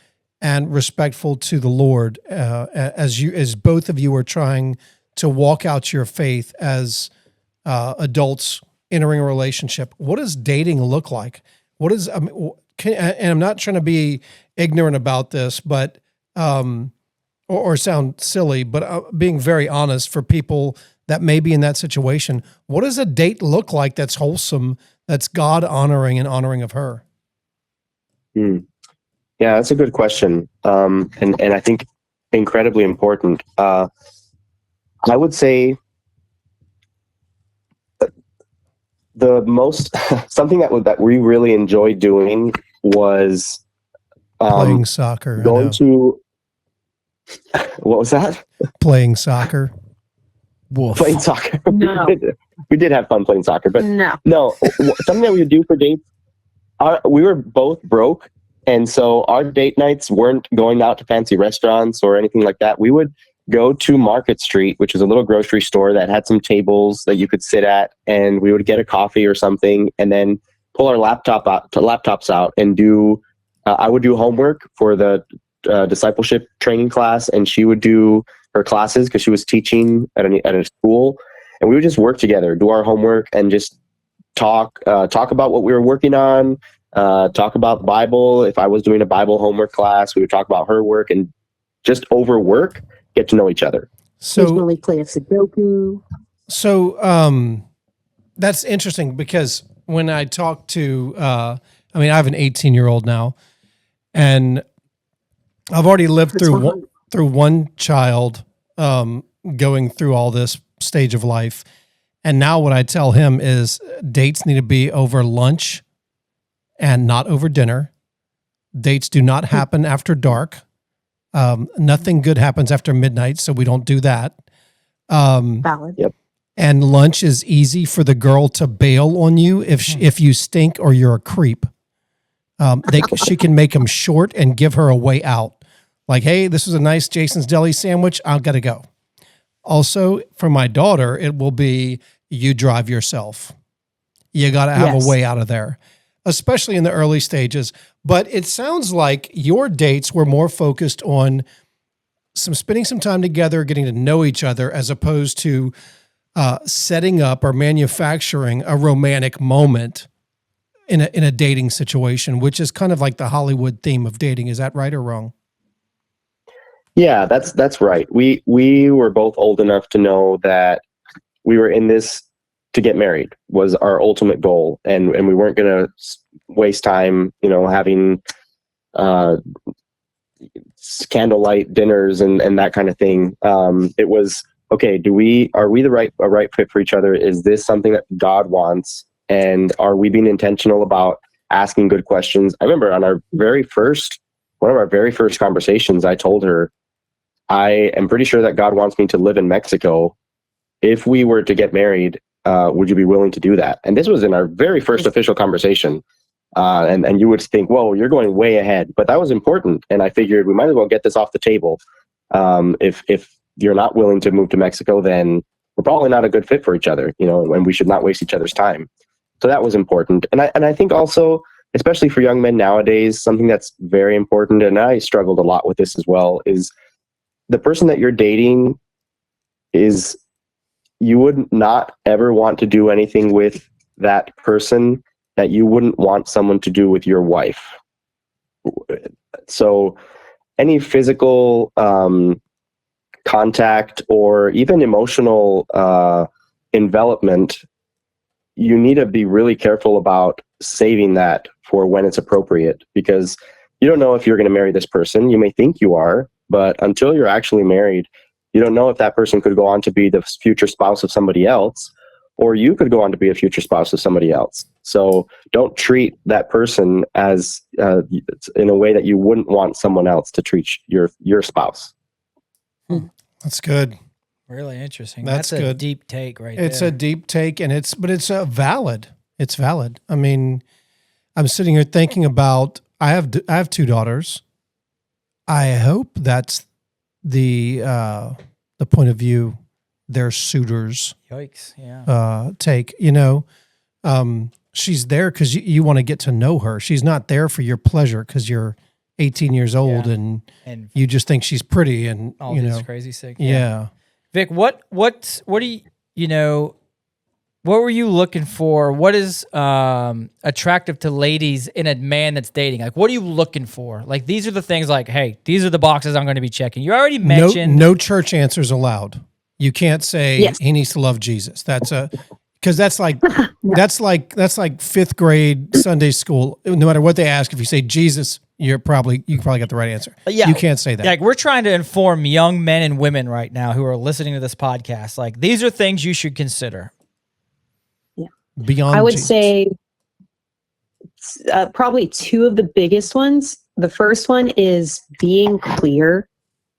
and respectful to the Lord, as both of you are trying to walk out your faith as adults entering a relationship. What does dating look like? What is, and I'm not trying to be ignorant about this, but or sound silly, but being very honest for people that may be in that situation. What does a date look like that's wholesome, that's God honoring and honoring of her? Yeah, that's a good question, and I think incredibly important. I would say the most something that we really enjoyed doing was Playing soccer. Going to what was that? Playing soccer. Wolf. Playing soccer. No. We did have fun playing soccer, but No. no, something that we would do for dates. We were both broke, And so our date nights weren't going out to fancy restaurants or anything like that. We would go to Market Street, which is a little grocery store that had some tables that you could sit at, and we would get a coffee or something, and then pull our laptops out and do. I would do homework for the discipleship training class, and she would do her classes because she was teaching at a school, and we would just work together, do our homework, and just talk about what we were working on. Talk about the Bible. If I was doing a Bible homework class, we would talk about her work, and just over work, get to know each other. So, Occasionally play a Sudoku. so that's interesting because when I talk to, I have an 18-year-old now, and I've already lived through one child going through all this stage of life. And now what I tell him is dates need to be over lunch and not over dinner. Dates do not happen after dark. Nothing good happens after midnight, so we don't do that. Valid. Yep. And lunch is easy for the girl to bail on you if you stink or you're a creep. She can make them short and give her a way out. Like, hey, this is a nice Jason's Deli sandwich. I've got to go. Also, for my daughter, it will be you drive yourself. You got to have a way out of there, especially in the early stages. But it sounds like your dates were more focused on spending some time together, getting to know each other, as opposed to setting up or manufacturing a romantic moment in a dating situation, which is kind of like the Hollywood theme of dating. Is that right or wrong? Yeah, that's right. We were both old enough to know that we were in this to get married was our ultimate goal, and we weren't going to waste time, having candlelight dinners and that kind of thing. It was okay. Are we a right fit for each other? Is this something that God wants? And are we being intentional about asking good questions? I remember on one of our very first conversations, I told her, I am pretty sure that God wants me to live in Mexico. If we were to get married, would you be willing to do that? And this was in our very first official conversation. And you would think, whoa, you're going way ahead. But that was important. And I figured we might as well get this off the table. If you're not willing to move to Mexico, then we're probably not a good fit for each other, and we should not waste each other's time. So that was important. And I think also, especially for young men nowadays, something that's very important, and I struggled a lot with this as well, is the person that you're dating is, you would not ever want to do anything with that person that you wouldn't want someone to do with your wife. So any physical contact or even emotional envelopment, you need to be really careful about saving that for when it's appropriate, because you don't know if you're going to marry this person. You may think you are, but until you're actually married, you don't know if that person could go on to be the future spouse of somebody else, or you could go on to be a future spouse of somebody else. So don't treat that person as in a way that you wouldn't want someone else to treat your spouse. That's good. Really interesting. That's a good. Deep take right It's there. a deep take, and it's valid. It's valid. I mean, I'm sitting here thinking about, I have two daughters. I hope that's the point of view their suitors Yikes. Yeah. take. She's there because you want to get to know her. She's not there for your pleasure because you're 18 years old and you just think she's pretty and all this crazy sick. Yeah. Vic, what do what were you looking for? What is attractive to ladies in a man that's dating? Like, what are you looking for? Like, these are the things like, hey, these are the boxes I'm going to be checking. You already mentioned no church answers allowed. You can't say he needs to love Jesus. Because that's like fifth grade Sunday school. No matter what they ask, if you say Jesus, you probably got the right answer. Yeah, you can't say that. Like, we're trying to inform young men and women right now who are listening to this podcast. Like, these are things you should consider. Beyond, I would Jesus. say probably two of the biggest ones. The first one is being clear.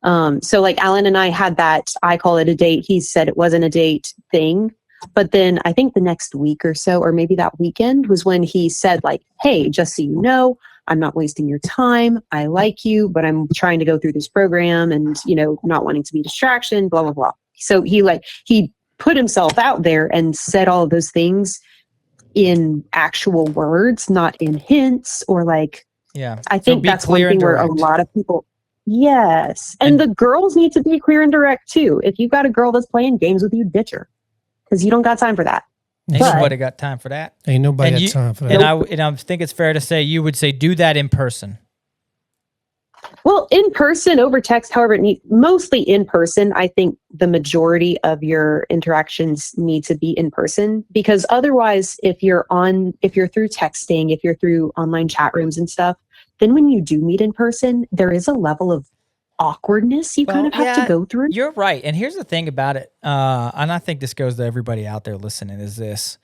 So like Alan and I had that, I call it a date, he said it wasn't a date thing. But then I think the next week or so, or maybe that weekend, was when he said like, hey, just so you know, I'm not wasting your time. I like you, but I'm trying to go through this program and, not wanting to be a distraction, blah, blah, blah. So he put himself out there and said all of those things in actual words, not in hints or Yeah. I So think be that's one clear and thing where a direct. lot of people, yes. And the girls need to be clear and direct too. If you've got a girl that's playing games with you, ditch her because you don't got time for that. Ain't But- nobody got time for that. Ain't nobody And had time for that. And I think it's fair to say you would say do that in person. Well, in person, over text, however, mostly in person. I think the majority of your interactions need to be in person because otherwise, if you're through texting, if you're through online chat rooms and stuff, then when you do meet in person, there is a level of awkwardness you kind of have to go through. You're right. And here's the thing about it. And I think this goes to everybody out there listening is this.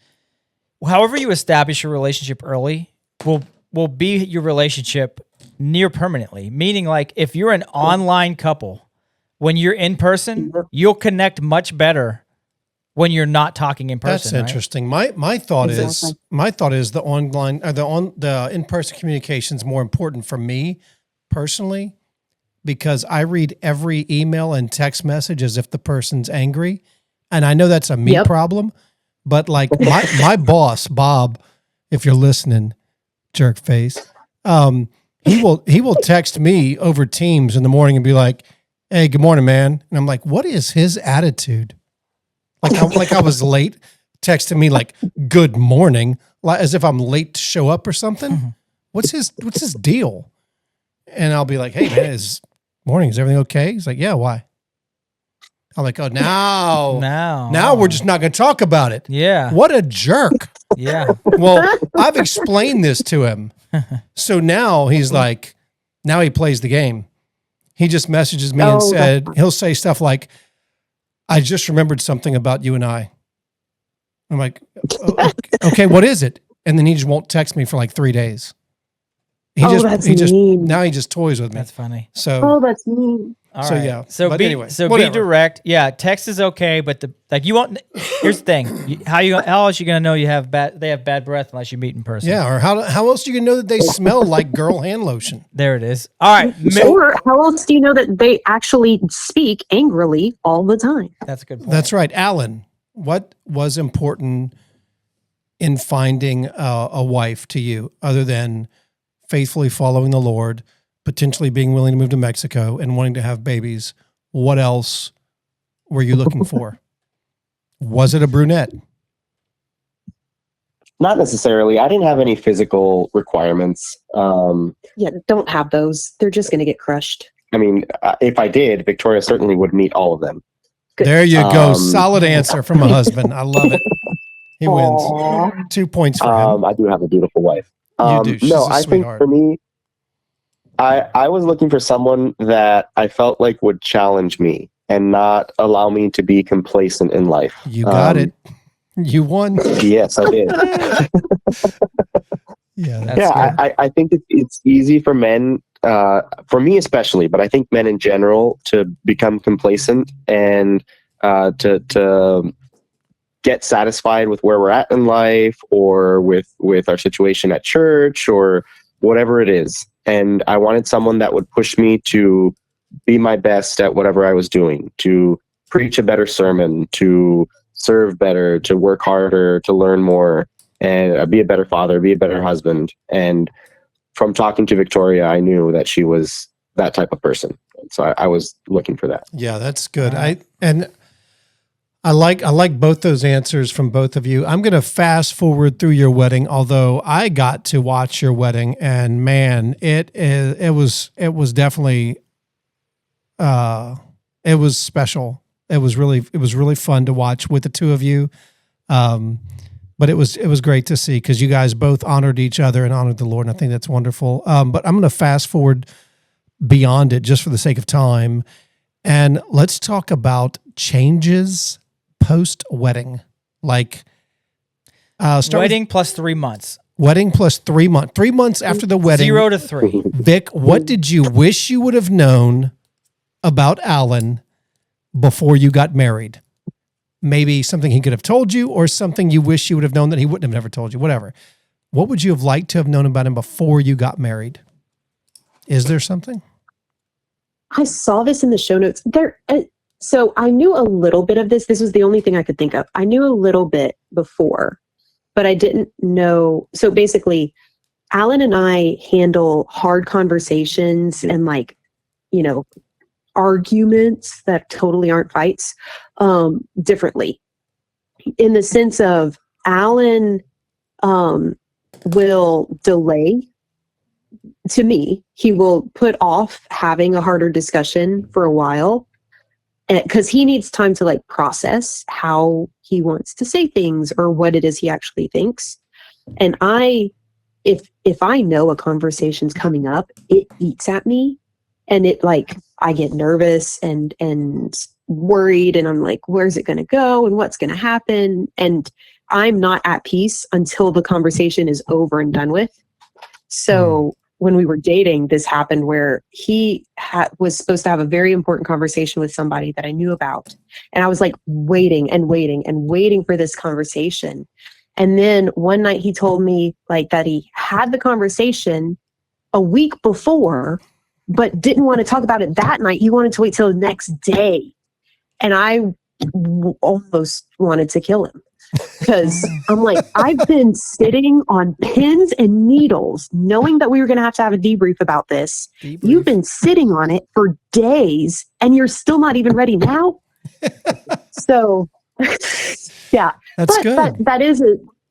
However you establish your relationship early will be your relationship near permanently. Meaning like if you're an online couple, when you're in person, you'll connect much better when you're not talking in person. That's interesting. My thought is the online or the in-person communication is more important for me personally because I read every email and text message as if the person's angry. And I know that's a me problem, but like my boss, Bob, if you're listening, jerk face, he will text me over Teams in the morning and be like, "Hey, good morning, man." And I'm like, "What is his attitude?" Like I was late, texting me like "Good morning," like as if I'm late to show up or something. Mm-hmm. What's his deal? And I'll be like, "Hey, man, is everything okay?" He's like, "Yeah, why?" I'm like, "Oh, now we're just not going to talk about it." Yeah. What a jerk. Yeah. Well, I've explained this to him. So now he's like, now he plays the game. He just messages me and said, he'll say stuff like, "I just remembered something about you and I." I'm like, "Okay, what is it?" And then he just won't text me for like 3 days. That's mean. Now he just toys with me. That's funny. So, That's mean. All so right. yeah. So But be anyway, be whatever. direct. Yeah, text is okay, but you won't. Here's the thing: how else you gonna know they have bad breath unless you meet in person? Yeah, or how else you can know that they smell like girl hand lotion? There it is. All right, Or how else do you know that they actually speak angrily all the time? that's a good point. That's right. Alan, what was important in finding a wife to you other than faithfully following the Lord, potentially being willing to move to Mexico and wanting to have babies? What else were you looking for? Was it a brunette? Not necessarily. I didn't have any physical requirements. Yeah, don't have those. They're just going to get crushed. I mean, if I did, Victoria certainly would meet all of them. Good. There you go. Solid answer from a husband. I love it. He wins. Aw. 2 points for him. I do have a beautiful wife. You do. She's No, a I think sweetheart. for me, I was looking for someone that I felt like would challenge me and not allow me to be complacent in life. You got it. You won. Yes, I did. Yeah. That's I think it's easy for men, for me especially, but I think men in general to become complacent and to get satisfied with where we're at in life or with our situation at church or whatever it is. And I wanted someone that would push me to be my best at whatever I was doing, to preach a better sermon, to serve better, to work harder, to learn more, and be a better father, be a better husband. And from talking to Victoria, I knew that she was that type of person. So I was looking for that. Yeah, that's good. I like both those answers from both of you. I'm going to fast forward through your wedding, although I got to watch your wedding, and man, it was definitely it was special. It was really fun to watch with the two of you. But it was great to see because you guys both honored each other and honored the Lord, and I think that's wonderful. But I'm going to fast forward beyond it just for the sake of time, and let's talk about changes post-wedding. Like wedding plus 3 months. Wedding plus 3 months. 3 months after the wedding. 0 to 3. Vic, what did you wish you would have known about Alan before you got married? Maybe something he could have told you or something you wish you would have known that he wouldn't have never told you, whatever. what would you have liked to have known about him before you got married? Is there something? I saw this in the show notes. So I knew a little bit of this. This was the only thing I could think of. I knew a little bit before, but I didn't know. So basically, Alan and I handle hard conversations and like, arguments that totally aren't fights, differently. In the sense of Alan will delay. To me, he will put off having a harder discussion for a while because he needs time to like process how he wants to say things or what it is he actually thinks. And if I know a conversation's coming up, it eats at me, and it like I get nervous and worried, and I'm like, where's it going to go and what's going to happen? And I'm not at peace until the conversation is over and done with. So when we were dating, this happened where he was supposed to have a very important conversation with somebody that I knew about. And I was like waiting and waiting and waiting for this conversation. And then one night he told me like that he had the conversation a week before, but didn't want to talk about it that night. He wanted to wait till the next day. And I almost wanted to kill him. Because I'm like, I've been sitting on pins and needles, knowing that we were going to have a debrief about this. You've been sitting on it for days, and you're still not even ready now. So, yeah, That's good.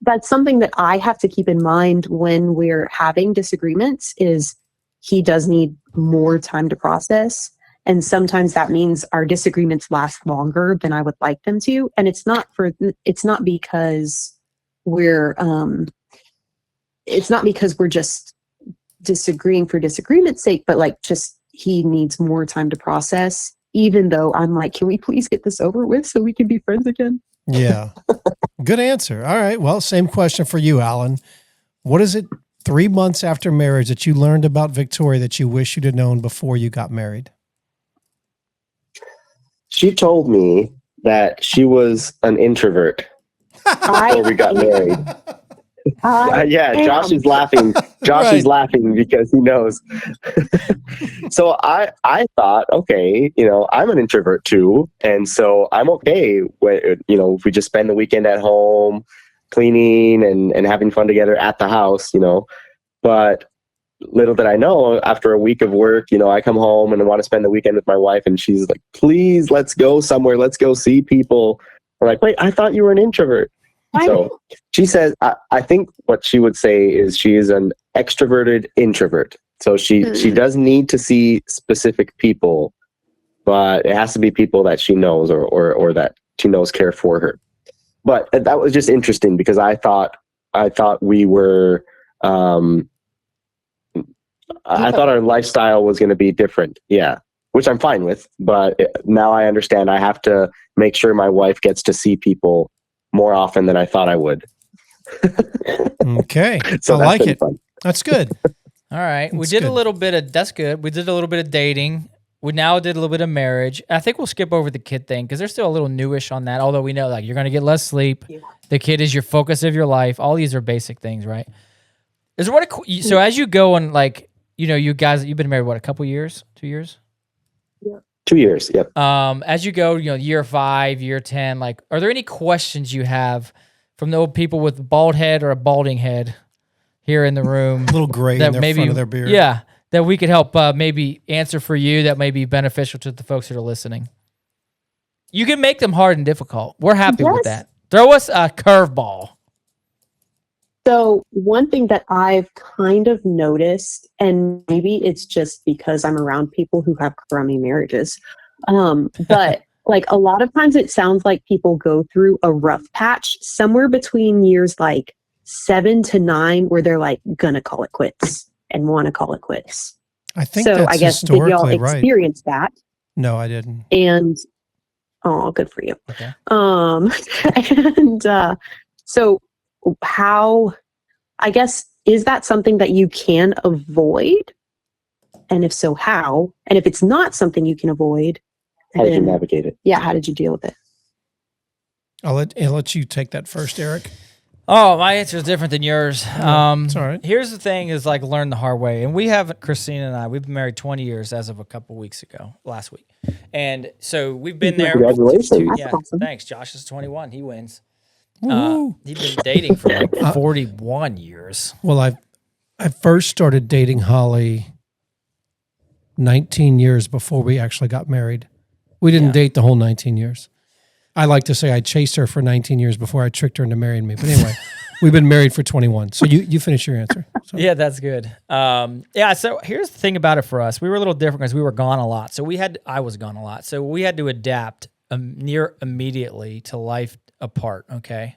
That's something that I have to keep in mind when we're having disagreements. Is he does need more time to process. And sometimes that means our disagreements last longer than I would like them to. And it's not because we're just disagreeing for disagreement's sake, but like just he needs more time to process, even though I'm like, can we please get this over with so we can be friends again? Yeah. Good answer. All right. Well, same question for you, Alan. What is it 3 months after marriage that you learned about Victoria that you wish you'd have known before you got married? She told me that she was an introvert before we got married. Josh is laughing. Josh is laughing because he knows. So I thought, okay, I'm an introvert too. And so I'm okay when, if we just spend the weekend at home cleaning and having fun together at the house, but little did I know, after a week of work, I come home and I want to spend the weekend with my wife, and she's like, please, let's go somewhere. Let's go see people. I'm like, wait, I thought you were an introvert. So she says, I think what she would say is she is an extroverted introvert. So she does need to see specific people, but it has to be people that she knows or that she knows care for her. But that was just interesting because I thought we were, I thought our lifestyle was going to be different. Yeah. Which I'm fine with, but now I understand I have to make sure my wife gets to see people more often than I thought I would. Okay. So I like it. Fun. That's good. All right. That's good. That's good. We did a little bit of dating. We now did a little bit of marriage. I think we'll skip over the kid thing because they're still a little newish on that. Although we know like you're going to get less sleep. Yeah. The kid is your focus of your life. All these are basic things, right? So as you go and like, you guys, you've been married, what, a couple years, 2 years? Yeah. 2 years. Yep. As you go, year 5, year 10, like, are there any questions you have from the old people with bald head or a balding head here in the room? A little gray in their front of their beard. Yeah. That we could help maybe answer for you that may be beneficial to the folks that are listening. You can make them hard and difficult. We're happy with that. Throw us a curveball. So one thing that I've kind of noticed, and maybe it's just because I'm around people who have crummy marriages, but like a lot of times it sounds like people go through a rough patch somewhere between years like 7 to 9 where they're like gonna call it quits and want to call it quits. I think that's I guess that y'all experienced that. No, I didn't. And good for you. Okay. So how, I guess, is that something that you can avoid? And if so, how? And if it's not something you can avoid, how did you navigate it? Yeah, how did you deal with it? I'll let you take that first, Eric. Oh, my answer is different than yours. It's all right. Here's the thing: is like learn the hard way, and we haven't. Christina and I, we've been married 20 years as of a couple weeks ago, last week, and so we've been there. Congratulations. That's Yeah, awesome. thanks. Josh is 21. He wins. Woo. He's been dating for like 41 years. Well, I first started dating Holly 19 years before we actually got married. We didn't date the whole 19 years. I like to say I chased her for 19 years before I tricked her into marrying me. But anyway, we've been married for 21. So you finish your answer. So. Yeah, that's good. Yeah, so here's the thing about it for us. We were a little different because we were gone a lot. So I was gone a lot. So we had to adapt near immediately to life apart, okay?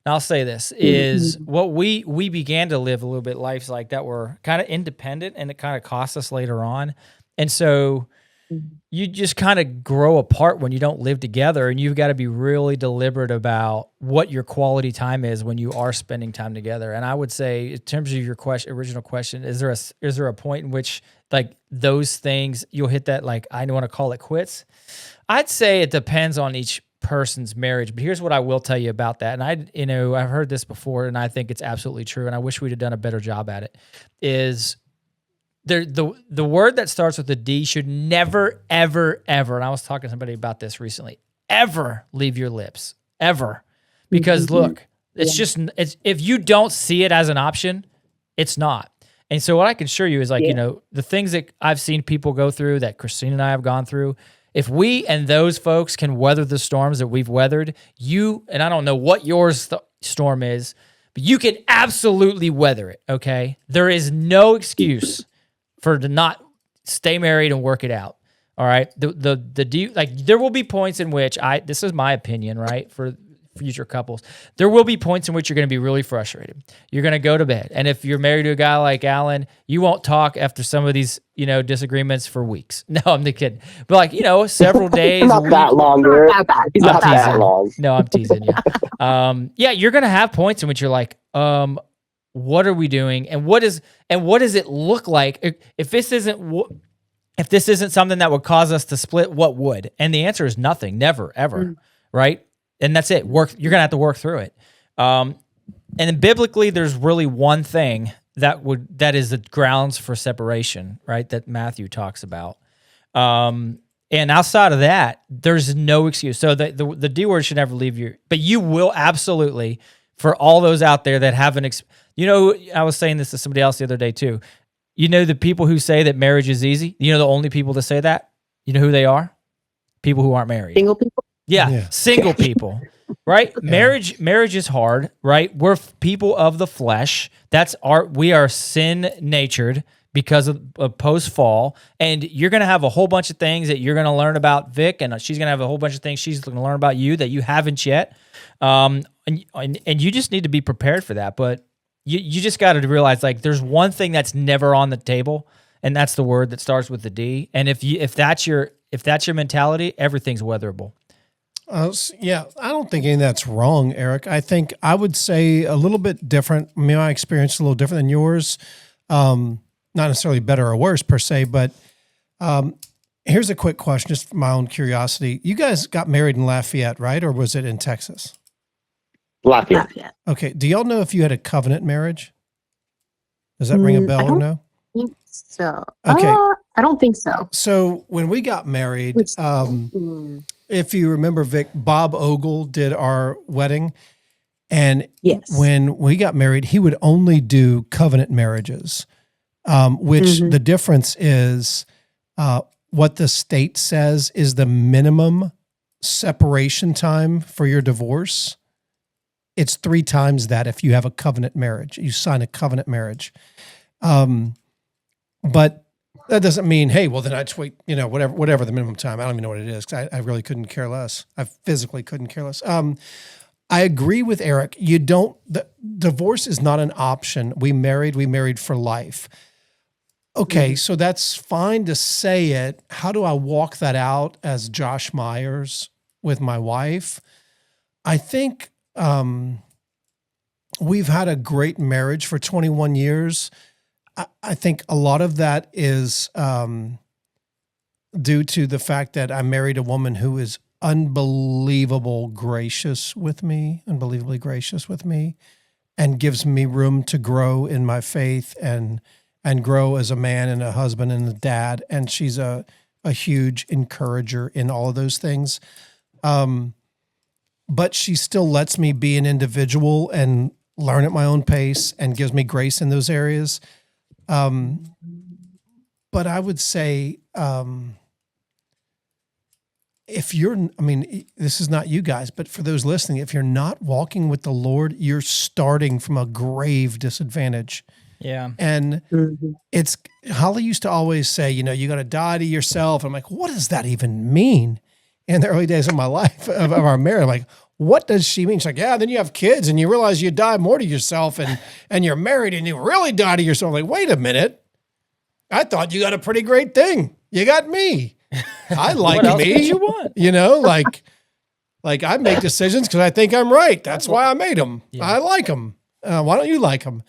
And I'll say this is what we began to live a little bit lives like that were kind of independent, and it kind of cost us later on. And so you just kind of grow apart when you don't live together, and you've got to be really deliberate about what your quality time is when you are spending time together. And I would say, in terms of your original question, is there a point in which like those things you'll hit that, like, I want to call it quits? I'd say it depends on each person's marriage, but here's what I will tell you about that. And I've heard this before, and I think it's absolutely true, and I wish we'd have done a better job at it. Is the word that starts with a D should never, ever, ever, and I was talking to somebody about this recently, ever leave your lips, ever. Because look, it's if you don't see it as an option, it's not. And so what I can assure you is like, the things that I've seen people go through, that Christine and I have gone through, if we and those folks can weather the storms that we've weathered, and I don't know what your storm is, but you can absolutely weather it, okay? There is no excuse to not stay married and work it out. All right. There will be points in which this is my opinion, right? For future couples, there will be points in which you're going to be really frustrated. You're going to go to bed. And if you're married to a guy like Alan, you won't talk after some of these, disagreements for weeks. No, I'm the kidding. But several days. Not that long, dude. Not bad. He's Not not that bad. long. No, I'm teasing you. Yeah, you're going to have points in which you're like, what are we doing? And what does it look like? If this isn't something that would cause us to split, what would? And the answer is nothing, never, ever, right? And that's it. You're going to have to work through it. And then biblically, there's really one thing that is the grounds for separation, right? That Matthew talks about. And outside of that, there's no excuse. So the D word should never leave you, but you will absolutely, for all those out there that haven't, I was saying this to somebody else the other day too. The people who say that marriage is easy, the only people to say that, you know who they are? People who aren't married. Single people. Yeah, single people, right? Marriage is hard, right? We're people of the flesh. We are sin natured because of post fall, and you're going to have a whole bunch of things that you're going to learn about Vic, and she's going to have a whole bunch of things she's going to learn about you that you haven't yet, and you just need to be prepared for that. But you just got to realize, like, there's one thing that's never on the table, and that's the word that starts with the D. And if that's your mentality, everything's weatherable. Yeah, I don't think any of that's wrong, Eric. I think I would say a little bit different. I mean, my experience is a little different than yours. Not necessarily better or worse per se, but here's a quick question, just for my own curiosity. You guys got married in Lafayette, right? Or was it in Texas? Lafayette. Okay. Do y'all know if you had a covenant marriage? Does that ring a bell or no? I think so. Okay. I don't think so. So when we got married, if you remember, Vic, Bob Ogle did our wedding. And Yes. when we got married, he would only do covenant marriages, which the difference is what the state says is the minimum separation time for your divorce. It's 3 times that if you have a covenant marriage, you sign a covenant marriage. But that doesn't mean, hey, well, then I just wait, whatever the minimum time. I don't even know what it is because I really couldn't care less. I physically couldn't care less. I agree with Eric. Divorce is not an option. We married for life. Okay, so that's fine to say it. How do I walk that out as Josh Myers with my wife? I think we've had a great marriage for 21 years. I think a lot of that is due to the fact that I married a woman who is unbelievably gracious with me. and gives me room to grow in my faith and grow as a man and a husband and a dad. And she's a huge encourager in all of those things. But she still lets me be an individual and learn at my own pace and gives me grace in those areas. But I would say, if this is not you guys, but for those listening, if you're not walking with the Lord, you're starting from a grave disadvantage. Yeah. And it's, Holly used to always say, you got to die to yourself. I'm like, what does that even mean? In the early days of my life, of our marriage, I'm like, what does she mean? She's like, yeah, then you have kids and you realize you die more to yourself and you're married and you really die to yourself. I'm like, wait a minute. I thought you got a pretty great thing. You got me. I like What else me. could you want? Like I make decisions because I think I'm right. That's why I made them. Yeah. I like them. Why don't you like them?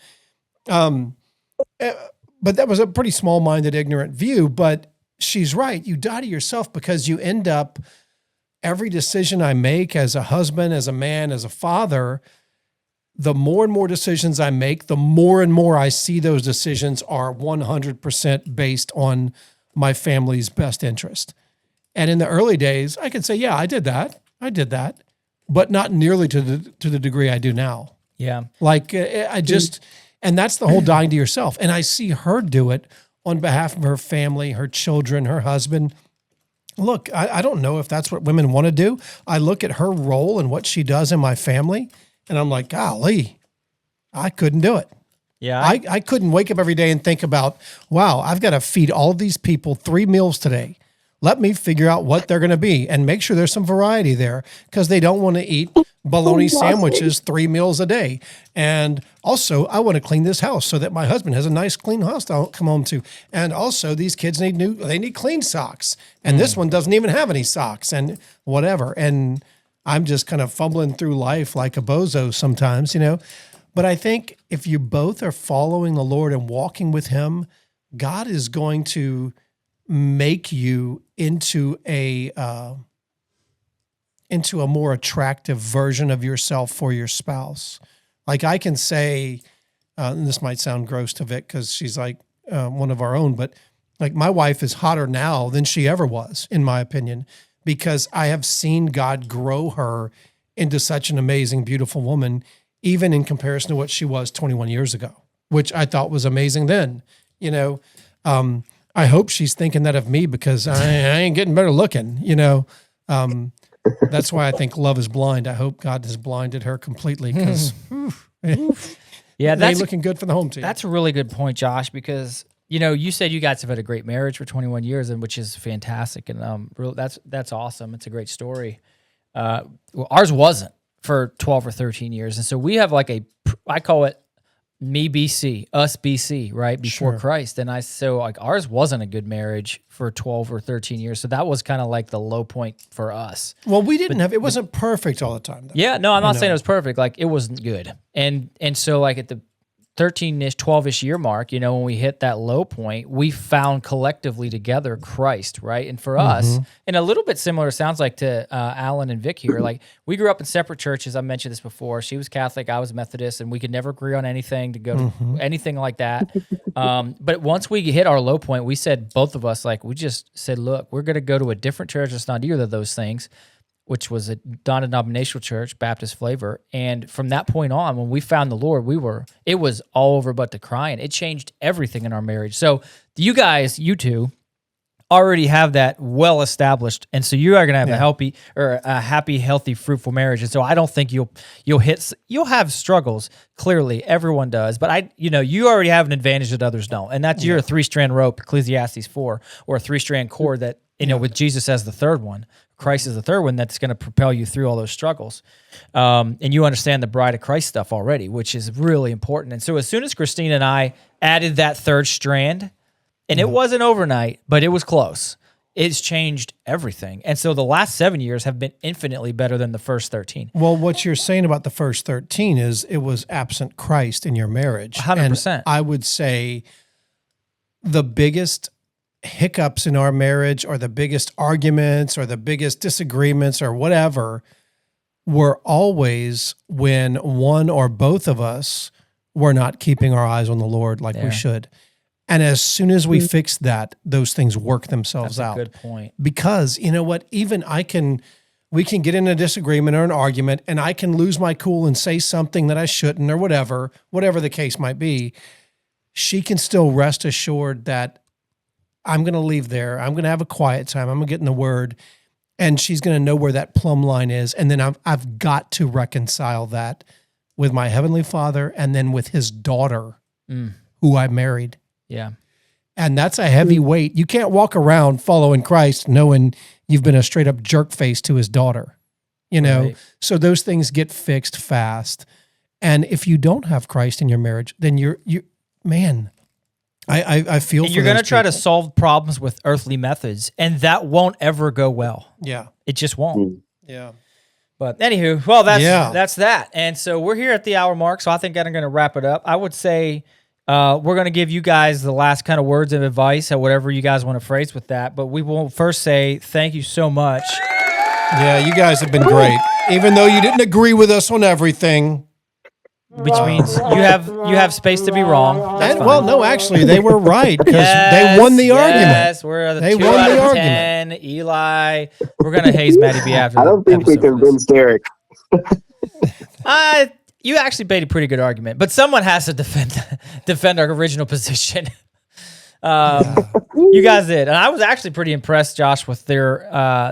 But that was a pretty small-minded, ignorant view. But she's right. You die to yourself because you end up, every decision I make as a husband, as a man, as a father, the more and more decisions I make, the more and more I see those decisions are 100% based on my family's best interest. And in the early days, I could say, yeah, I did that, but not nearly to the degree I do now. Yeah. Like and that's the whole dying to yourself. And I see her do it on behalf of her family, her children, her husband. Look, I don't know if that's what women want to do. I look at her role and what she does in my family, and I'm like, golly, I couldn't do it. Yeah. I couldn't wake up every day and think about, wow, I've got to feed all of these people 3 meals today. Let me figure out what they're going to be and make sure there's some variety there because they don't want to eat bologna sandwiches 3 meals a day. And also, I want to clean this house so that my husband has a nice clean house to come home to. And also, these kids need clean socks. And this one doesn't even have any socks and whatever. And I'm just kind of fumbling through life like a bozo sometimes, But I think if you both are following the Lord and walking with him, God is going to make you into a more attractive version of yourself for your spouse. Like I can say, and this might sound gross to Vic because she's like one of our own, but like my wife is hotter now than she ever was, in my opinion, because I have seen God grow her into such an amazing, beautiful woman, even in comparison to what she was 21 years ago, which I thought was amazing then, I hope she's thinking that of me because I ain't getting better looking, That's why I think love is blind. I hope God has blinded her completely because yeah, that's looking good for the home team. That's a really good point, Josh, because you said you guys have had a great marriage for 21 years, and which is fantastic, and that's awesome. It's a great story. Ours wasn't for 12 or 13 years, and so we have like I call it me BC, us BC, right before Sure. Christ, and ours wasn't a good marriage for 12 or 13 years, so that was kind of like the low point for us. Well, it wasn't perfect all the time, though. Yeah, no, I'm not saying it was perfect. Like it wasn't good, and so like at the 13-ish, 12-ish year mark, when we hit that low point, we found collectively together Christ, right? And for us, and a little bit similar, sounds like to Alan and Vic here, like we grew up in separate churches. I mentioned this before. She was Catholic, I was Methodist, and we could never agree on anything to go to anything like that. But once we hit our low point, we said, both of us, like we just said, look, we're going to go to a different church that's not either of those things, which was a non-denominational church, Baptist flavor. And from that point on, when we found the Lord, it was all over but the crying. It changed everything in our marriage. So you two, already have that well established, and so you are going to have a happy, healthy, fruitful marriage. And so I don't think you'll have struggles. Clearly, everyone does, but you already have an advantage that others don't, and that's you're a 3-strand rope, Ecclesiastes 4, or a 3-strand cord that with Jesus as the third one. Christ is the third one that's going to propel you through all those struggles. And you understand the bride of Christ stuff already, which is really important. And so as soon as Christine and I added that third strand, and it wasn't overnight, but it was close, it's changed everything. And so the last 7 years have been infinitely better than the first 13. Well, what you're saying about the first 13 is it was absent Christ in your marriage. 100%. And I would say the biggest hiccups in our marriage or the biggest arguments or the biggest disagreements or whatever were always when one or both of us were not keeping our eyes on the Lord like we should. And as soon as we fix that, those things work themselves That's out. a good point. Because you know what? Even we can get in a disagreement or an argument, and I can lose my cool and say something that I shouldn't or whatever the case might be. She can still rest assured that I'm going to leave there. I'm going to have a quiet time. I'm going to get in the Word, and she's going to know where that plumb line is. And then I've got to reconcile that with my Heavenly Father and then with His daughter, who I married. Yeah. And that's a heavy weight. You can't walk around following Christ knowing you've been a straight up jerk face to his daughter, you know? Right. So those things get fixed fast. And if you don't have Christ in your marriage, then you're man, I feel And for you're going to those try to people. solve problems with earthly methods, and that won't ever go well. Yeah. It just won't. Yeah. But anywho, well, Yeah. that's that. And so we're here at the hour mark, so I think I'm going to wrap it up. I would say we're going to give you guys the last kind of words of advice or whatever you guys want to phrase with that. But we will first say thank you so much. Yeah, you guys have been great. Even though you didn't agree with us on everything. Which means you have space to be wrong. That's And, fine. well, no, actually, they were right because they won the argument. Yes, we're the They 2 won out the of argument. 10. Eli, we're gonna haze Maddie B after. I don't the think we episode for this. convinced Eric. You actually made a pretty good argument, but someone has to defend our original position. You guys did, and I was actually pretty impressed, Josh, with their.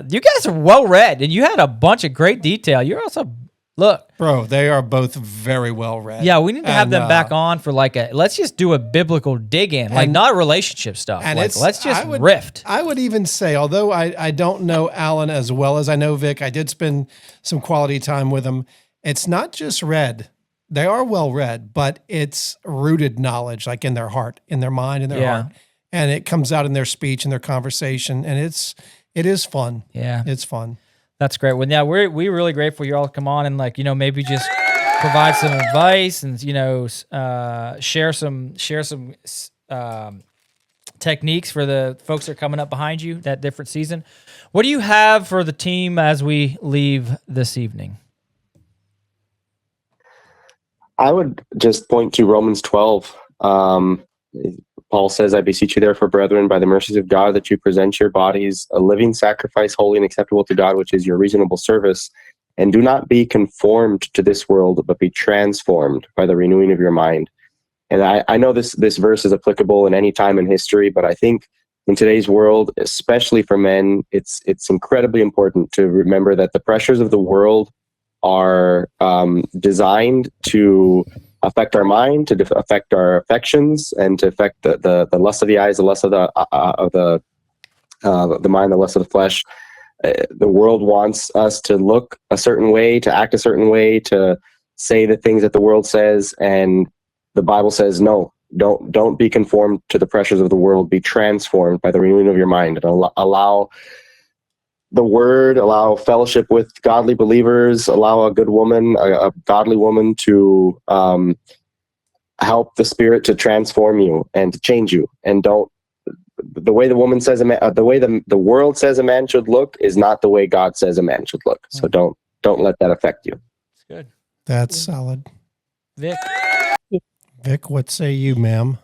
You guys are well read, and you had a bunch of great detail. You're also Bro, they are both very well read. Yeah, we need to have And, them back on for let's just do a biblical dig in, like not relationship stuff. And Like, let's just I would, rift. I would even say, although I don't know Alan as well as I know Vic, I did spend some quality time with him. It's not just read. They are well read, but it's rooted knowledge, like in their heart, in their mind, in their heart. And it comes out in their speech and their conversation. And it is fun. Yeah. It's fun. That's great. Well, yeah, we're really grateful you all come on and maybe just provide some advice and share some techniques for the folks that are coming up behind you that different season. What do you have for the team as we leave this evening? I would just point to Romans 12. Paul says, I beseech you therefore, brethren, by the mercies of God, that you present your bodies a living sacrifice, holy and acceptable to God, which is your reasonable service. And do not be conformed to this world, but be transformed by the renewing of your mind. And I know this verse is applicable in any time in history, but I think in today's world, especially for men, it's incredibly important to remember that the pressures of the world are designed to affect our mind, to affect our affections, and to affect the lust of the eyes, the lust of the mind, the lust of the flesh. The world wants us to look a certain way, to act a certain way, to say the things that the world says, and the Bible says no. Don't be conformed to the pressures of the world. Be transformed by the renewing of your mind, and allow the word, allow fellowship with godly believers, allow a good woman, a godly woman to help the Spirit to transform you and to change you. And don't, the way the woman says the way the world says a man should look is not the way God says a man should look. So don't let that affect you. It's good. That's solid. Vic, what say you, ma'am?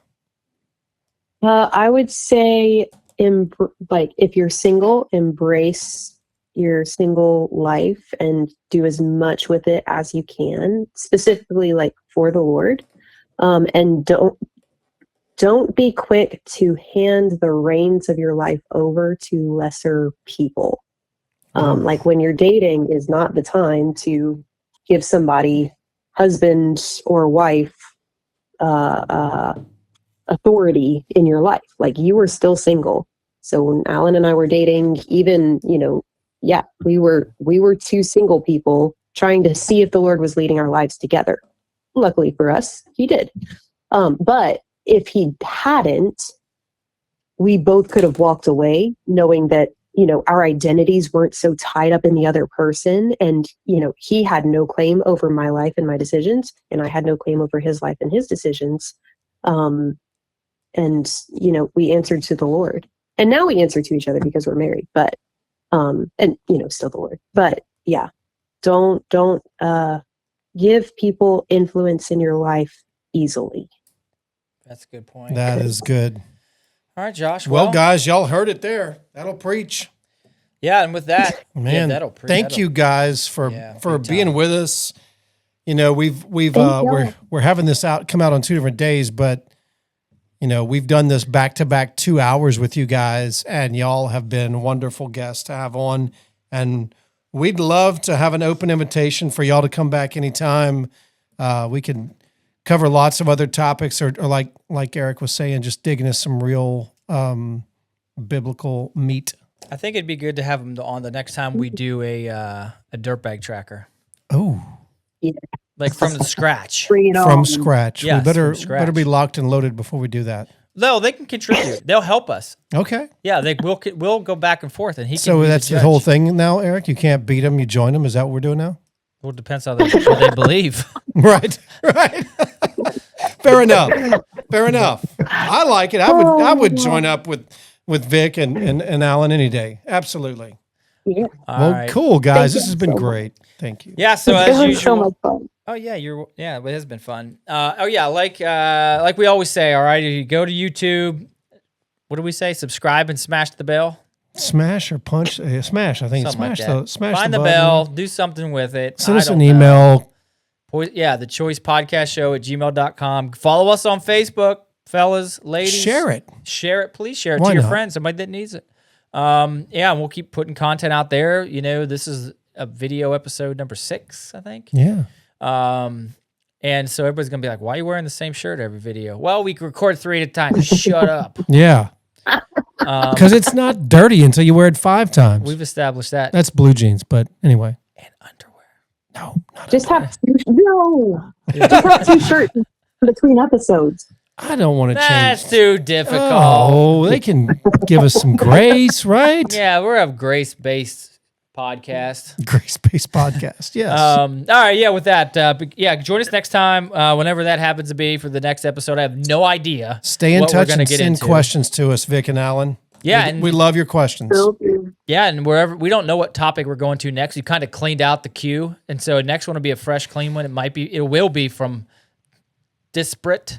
I would say, if you're single, embrace your single life and do as much with it as you can, specifically for the Lord. And don't be quick to hand the reins of your life over to lesser people. When you're dating is not the time to give somebody, husband or wife, authority in your life. You were still single. So when Alan and I were dating, even, we were two single people trying to see if the Lord was leading our lives together. Luckily for us, he did. But if he hadn't, we both could have walked away knowing that, our identities weren't so tied up in the other person. And, he had no claim over my life and my decisions, and I had no claim over his life and his decisions. And, we answered to the Lord. And now we answer to each other because we're married, but, still the Lord. But yeah, Don't give people influence in your life easily. That's a good point. That is good. All right, Josh. Well, guys, y'all heard it there. That'll preach. Yeah, and with that, Man, that'll preach. thank you guys for big being time. with us. You know, we've Thank y'all. we're having this come out on 2 different days, but you know, we've done this back to back 2 hours with you guys, and y'all have been wonderful guests to have on. And we'd love to have an open invitation for y'all to come back anytime. We can cover lots of other topics, or like Eric was saying, just digging into some real biblical meat. I think it'd be good to have them on the next time we do a dirtbag tracker, Oh, Yeah. like from the scratch. Bring it from on. scratch. Yes, We better from scratch. better be locked and loaded before we do that. No, they can contribute. They'll help us. Okay. Yeah, we'll go back and forth, and he can. So be that's the judge. whole thing now, Eric. You can't beat them. You join them. Is that what we're doing now? Well, it depends how what they believe. Right. Right. Fair enough. Fair enough. I like it. I would join up with Vic and Alan any day. Absolutely. Yeah. All Well, right. cool guys. Thank This you has been so much. great. Thank you. Yeah. So It as was usual. so much fun. Oh yeah, it has been fun. Like we always say, all right, you go to YouTube. What do we say? Subscribe and smash the bell. Smash or punch? Smash. I think Something like smash that. the smash Find the button. bell. Do something with it. Send I us don't an know. email. The Choice Podcast Show at gmail.com. Follow us on Facebook, fellas, ladies. Share it. Share it. Please share it Why to your not? friends, somebody that needs it. And we'll keep putting content out there. You know, this is a video episode number 6, I think. Yeah. And so everybody's going to be like, why are you wearing the same shirt every video? Well, we record 3 at a time. Shut up. Yeah. Because it's not dirty until you wear it 5 times. We've established that. That's blue jeans, but anyway. And underwear. No, not Just have just have 2 shirts between episodes. I don't want to That's change. too difficult. Oh, they can give us some grace, right? Yeah, we're a grace-based podcast. Grace-based podcast. Yes. All right, yeah, with that, join us next time, whenever that happens to be for the next episode. I have no idea. Stay in what we're touch gonna and get send into. questions to us, Vic and Alan. Yeah, we, and we love your questions. yeah, and wherever we don't know what topic we're going to next. We kind of cleaned out the queue, and so next one will be a fresh, clean one. It will be from different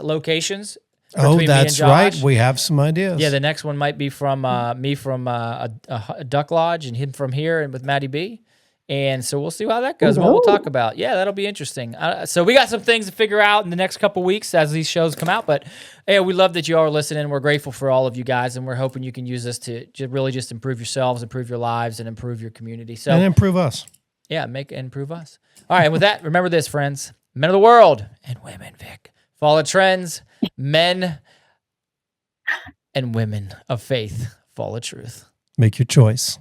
locations. Oh, between me and that's Josh. right. We have some ideas. Yeah, the next one might be from me from a Duck Lodge and him from here and with Maddie B. And so we'll see how that goes, what we'll talk about. Yeah, that'll be interesting. So we got some things to figure out in the next couple weeks as these shows come out. But hey, we love that you all are listening. We're grateful for all of you guys, and we're hoping you can use this to really just improve yourselves, improve your lives, and improve your community. So and improve us. yeah, improve us. All right, and with that, remember this, friends. Men of the world and women, Vic. Follow trends. Men and women of faith. Follow truth. Make your choice.